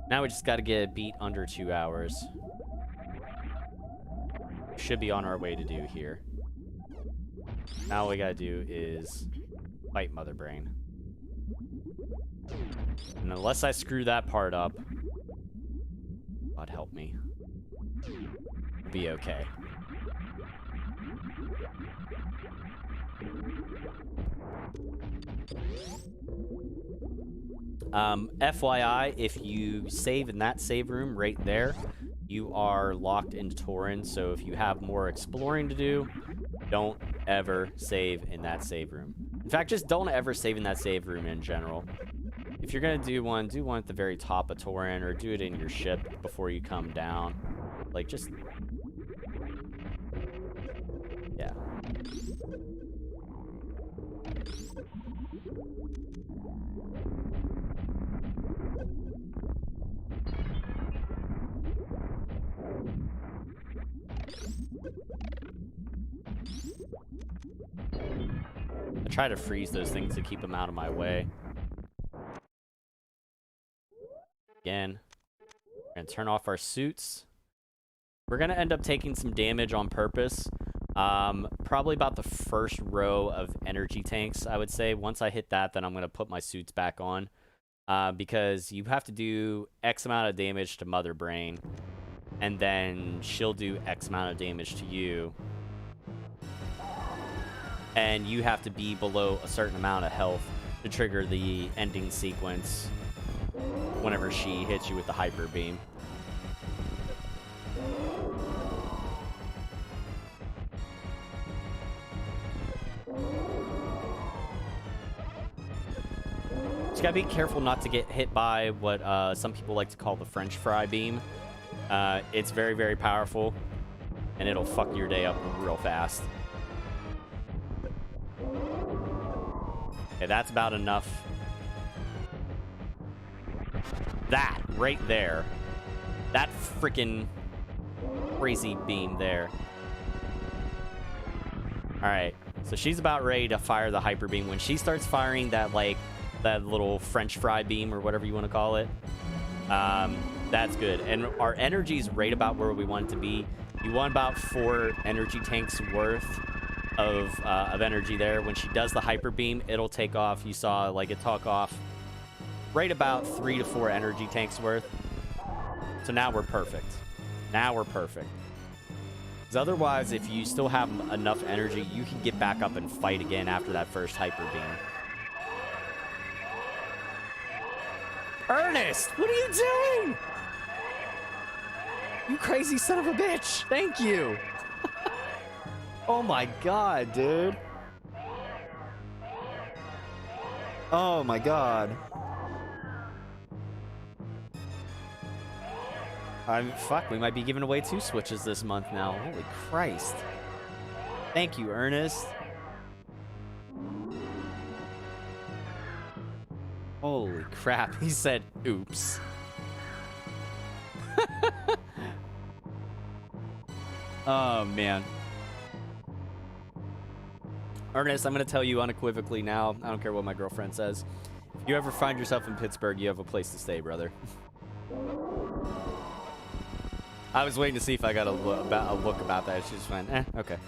Now we just got to get it beat under 2 hours. Should be on our way to do here. Now all we got to do is... fight Mother Brain. And unless I screw that part up, God help me, we'll be okay. FYI, if you save in that save room right there, you are locked into Tauren, so if you have more exploring to do, don't ever save in that save room. In fact, just don't ever save in that save room in general. If you're going to do one at the very top of Tauren, or do it in your ship before you come down. Like, just... yeah. I try to freeze those things to keep them out of my way. Again, we're going to turn off our suits. We're going to end up taking some damage on purpose. Probably about the first row of energy tanks, I would say. Once I hit that, then I'm going to put my suits back on. Because you have to do X amount of damage to Mother Brain. And then she'll do X amount of damage to you. And you have to be below a certain amount of health to trigger the ending sequence whenever she hits you with the hyper beam. Just gotta be careful not to get hit by what some people like to call the French fry beam. It's very, very powerful, and it'll fuck your day up real fast. Okay, that's about enough. That right there. That freaking crazy beam there. Alright, so she's about ready to fire the hyper beam. When she starts firing that, like, that little French fry beam or whatever you want to call it, that's good. And our energy is right about where we want it to be. You want about 4 energy tanks worth of energy there. When she does the hyper beam, it'll take off. You saw like it took off right about 3 to 4 energy tanks worth. So now we're perfect. Now we're perfect. Because otherwise, if you still have enough energy, you can get back up and fight again after that first hyper beam. Ernest, what are you doing? You crazy son of a bitch. Thank you. Oh my god, dude. Oh my god. Fuck, we might be giving away 2 Switches this month now. Holy Christ. Thank you, Ernest. Holy crap, he said, oops. Oh, man. Ernest, I'm going to tell you unequivocally now, I don't care what my girlfriend says. If you ever find yourself in Pittsburgh, you have a place to stay, brother. I was waiting to see if I got a look about that. She just went, okay.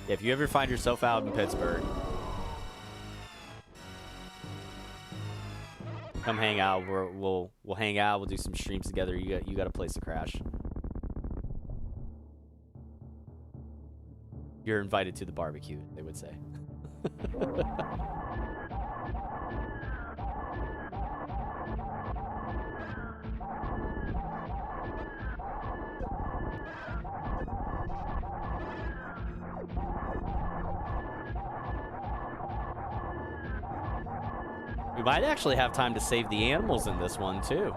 Yeah, if you ever find yourself out in Pittsburgh, come hang out. We'll hang out. We'll do some streams together. You got a place to crash. You're invited to the barbecue, they would say. We might actually have time to save the animals in this one, too.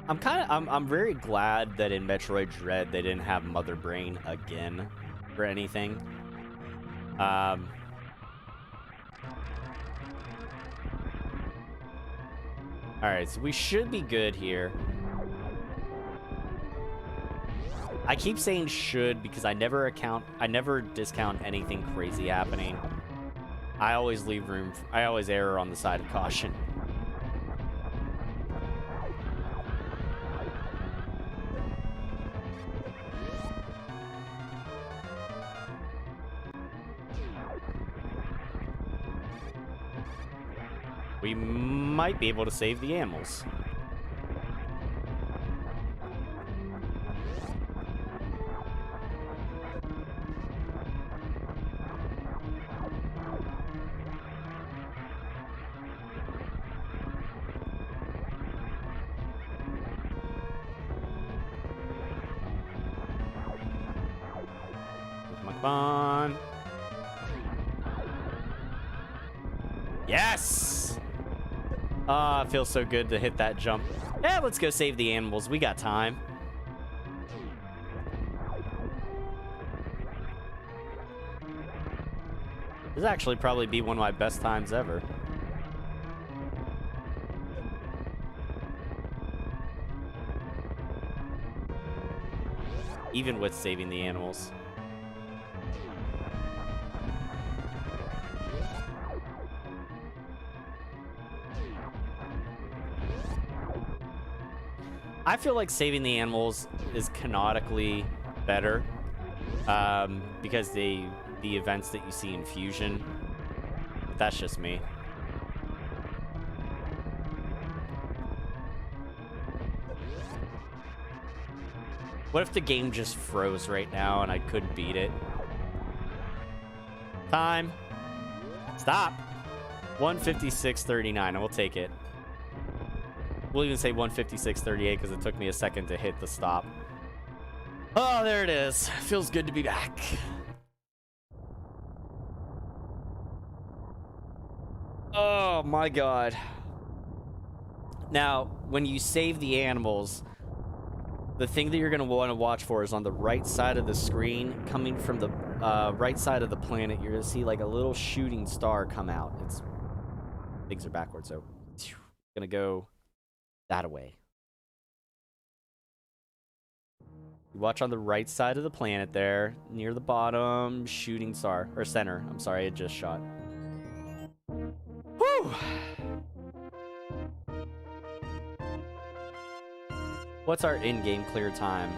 I'm very glad that in Metroid Dread they didn't have Mother Brain again for anything. Alright, so we should be good here. I keep saying should because I never discount anything crazy happening. I always err on the side of caution. We might be able to save the animals. Come on. Yes! Ah, it feels so good to hit that jump. Yeah, let's go save the animals. We got time. This will actually probably be one of my best times ever. Even with saving the animals. I feel like saving the animals is canonically better because the events that you see in Fusion, but that's just me. What if the game just froze right now and I couldn't beat it? Time. Stop. 156.39. I will take it. We'll even say 156.38 because it took me a second to hit the stop. Oh, there it is. Feels good to be back. Oh my god. Now, when you save the animals, the thing that you're going to want to watch for is on the right side of the screen, coming from the right side of the planet, you're going to see like a little shooting star come out. Things are backwards, so going to go that way. You watch on the right side of the planet there, near the bottom, shooting star, or center. I'm sorry, it just shot. What's our in-game clear time?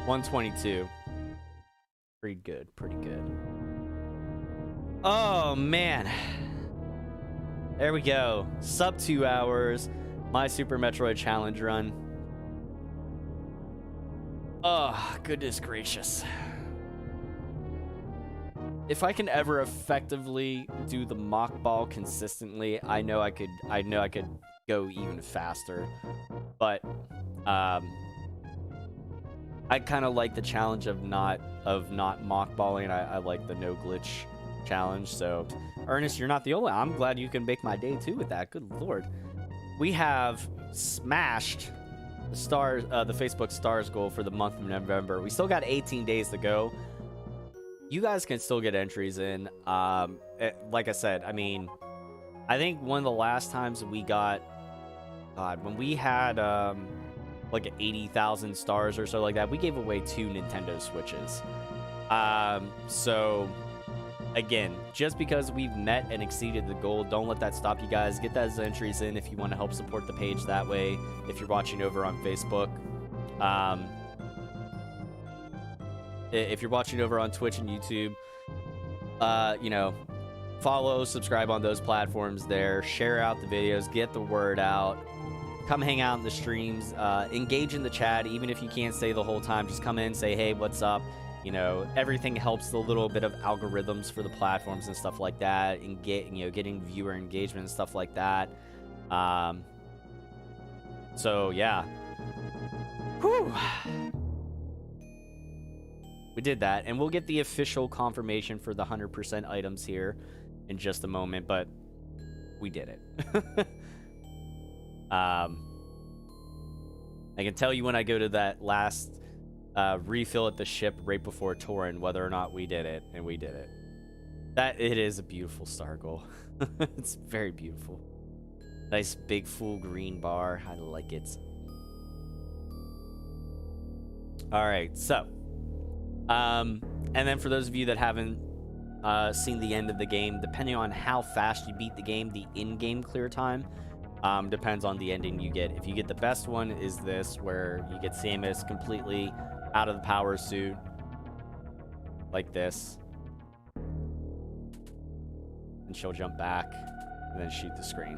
122. Pretty good, pretty good. Oh, man. There we go. Sub 2 hours. My Super Metroid Challenge run. Oh, goodness gracious. If I can ever effectively do the mock ball consistently, I know I could go even faster. But I kind of like the challenge of not mock balling. I like the no glitch challenge. So Ernest, you're not the only. I'm glad you can make my day too with that. Good lord. We have smashed the stars, the Facebook stars goal for the month of November. We still got 18 days to go. You guys can still get entries in. Like I said, I mean, I think one of the last times we got, God, when we had like 80,000 stars or so like that, we gave away 2 Nintendo Switches. So again, just because we've met and exceeded the goal, don't let that stop you guys. Get those entries in if you want to help support the page that way. If you're watching over on Facebook, if you're watching over on Twitch and YouTube, you know, follow, subscribe on those platforms there, share out the videos, get the word out, come hang out in the streams, engage in the chat. Even if you can't stay the whole time, just come in, say, hey, what's up? You know, everything helps the little bit of algorithms for the platforms and stuff like that, and getting viewer engagement and stuff like that. So yeah. Whew. We did that, and we'll get the official confirmation for the 100% items here in just a moment, but we did it. I can tell you when I go to that last refill at the ship right before Tauren whether or not we did it, and we did it. It is a beautiful star goal. It's very beautiful. Nice big full green bar. I like it. All right, so and then for those of you that haven't seen the end of the game, depending on how fast you beat the game, the in-game clear time depends on the ending you get. If you get the best one, is this where you get Samus completely out of the power suit like this, and she'll jump back and then shoot the screen.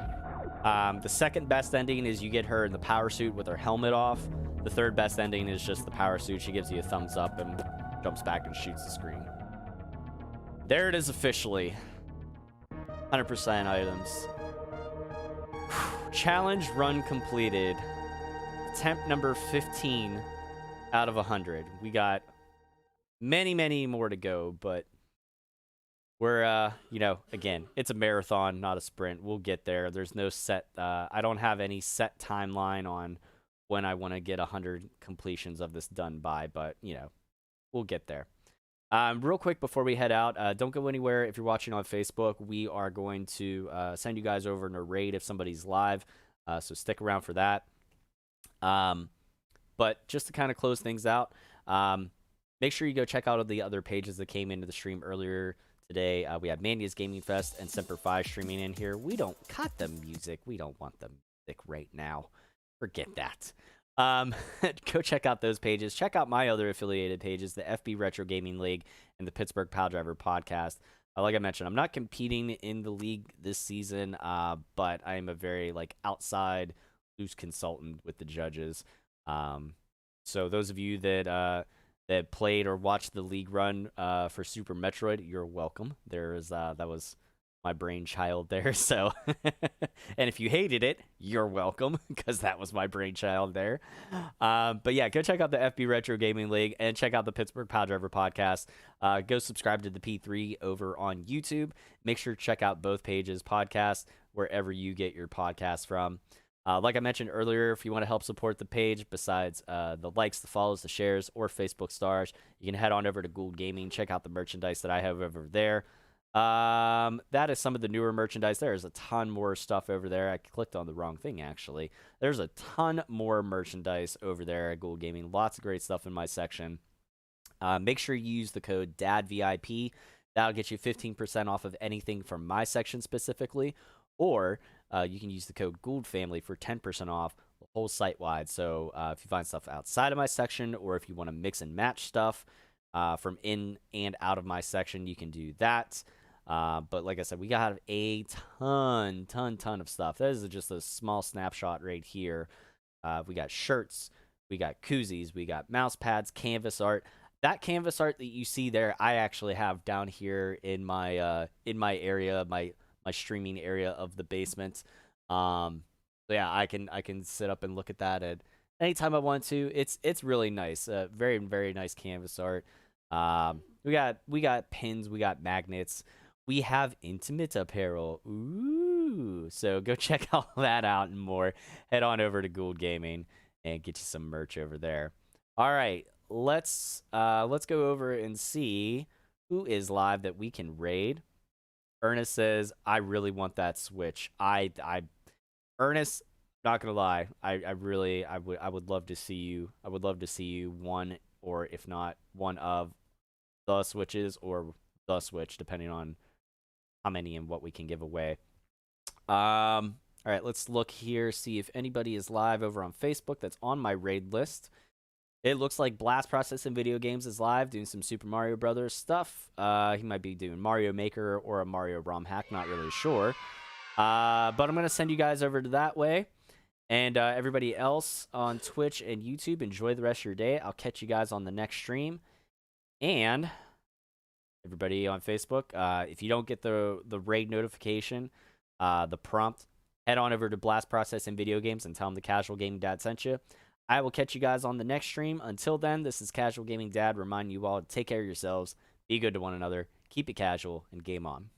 The second best ending is you get her in the power suit with her helmet off. The third best ending is just the power suit. She gives you a thumbs up and jumps back and shoots the screen. There it is officially. 100% items. Challenge run completed. Attempt number 15 out of 100. We got many, many more to go, but we're, you know, again, it's a marathon, not a sprint. We'll get there. There's no set, I don't have any set timeline on when I want to get 100 completions of this done by, but, you know, we'll get there. Real quick before we head out, don't go anywhere. If you're watching on Facebook, we are going to send you guys over in a raid if somebody's live, so stick around for that. But just to kind of close things out, make sure you go check out the other pages that came into the stream earlier today. We have Mania's Gaming Fest and Semper Fi streaming in here. We don't cut the music. We don't want the music right now. Forget that. Go check out those pages. Check out my other affiliated pages, the FB Retro Gaming League and the Pittsburgh Pile Driver Podcast. Like I mentioned, I'm not competing in the league this season, but I am a very outside loose consultant with the judges. So those of you that played or watched the league run for Super Metroid, you're welcome. That was my brainchild there. So, and if you hated it, you're welcome, because that was my brainchild there. But yeah, go check out the FB Retro Gaming League and check out the Pittsburgh Pile Driver Podcast. Go subscribe to the P3 over on YouTube. Make sure to check out both pages, podcasts, wherever you get your podcasts from. Like I mentioned earlier, if you want to help support the page, besides the likes, the follows, the shares, or Facebook stars, you can head on over to Gould Gaming. Check out the merchandise that I have over there. That is some of the newer merchandise. There's a ton more stuff over there. I clicked on the wrong thing, actually. There's a ton more merchandise over there at Gould Gaming. Lots of great stuff in my section. Make sure you use the code DADVIP. That'll get you 15% off of anything from my section specifically. Or you can use the code Gould Family for 10% off the whole site wide. So if you find stuff outside of my section, or if you want to mix and match stuff from in and out of my section, you can do that. But like I said, we got a ton of stuff. That is just a small snapshot right here. We got shirts, we got koozies, we got mouse pads, canvas art. That canvas art that you see there, I actually have down here in my area, my streaming area of the basement. So yeah, I can sit up and look at that at anytime I want to. It's really nice. Very nice canvas art. We got pins, we got magnets. We have intimate apparel. Ooh. So go check all that out and more. Head on over to Gould Gaming and get you some merch over there. All right, let's go over and see who is live that we can raid. Ernest says, I really want that Switch. Ernest, not gonna lie, I would love to see you. I would love to see you one, or if not one of the Switches, or the Switch, depending on how many and what we can give away. All right, let's look here, see if anybody is live over on Facebook that's on my raid list. It looks like Blast Process in Video Games is live doing some Super Mario Brothers stuff. He might be doing Mario Maker or a Mario ROM hack, not really sure. But I'm going to send you guys over to that way. And everybody else on Twitch and YouTube, enjoy the rest of your day. I'll catch you guys on the next stream. And everybody on Facebook, if you don't get the raid notification, the prompt, head on over to Blast Process in Video Games and tell them the Casual Gaming Dad sent you. I will catch you guys on the next stream. Until then, this is Casual Gaming Dad reminding you all to take care of yourselves, be good to one another, keep it casual, and game on.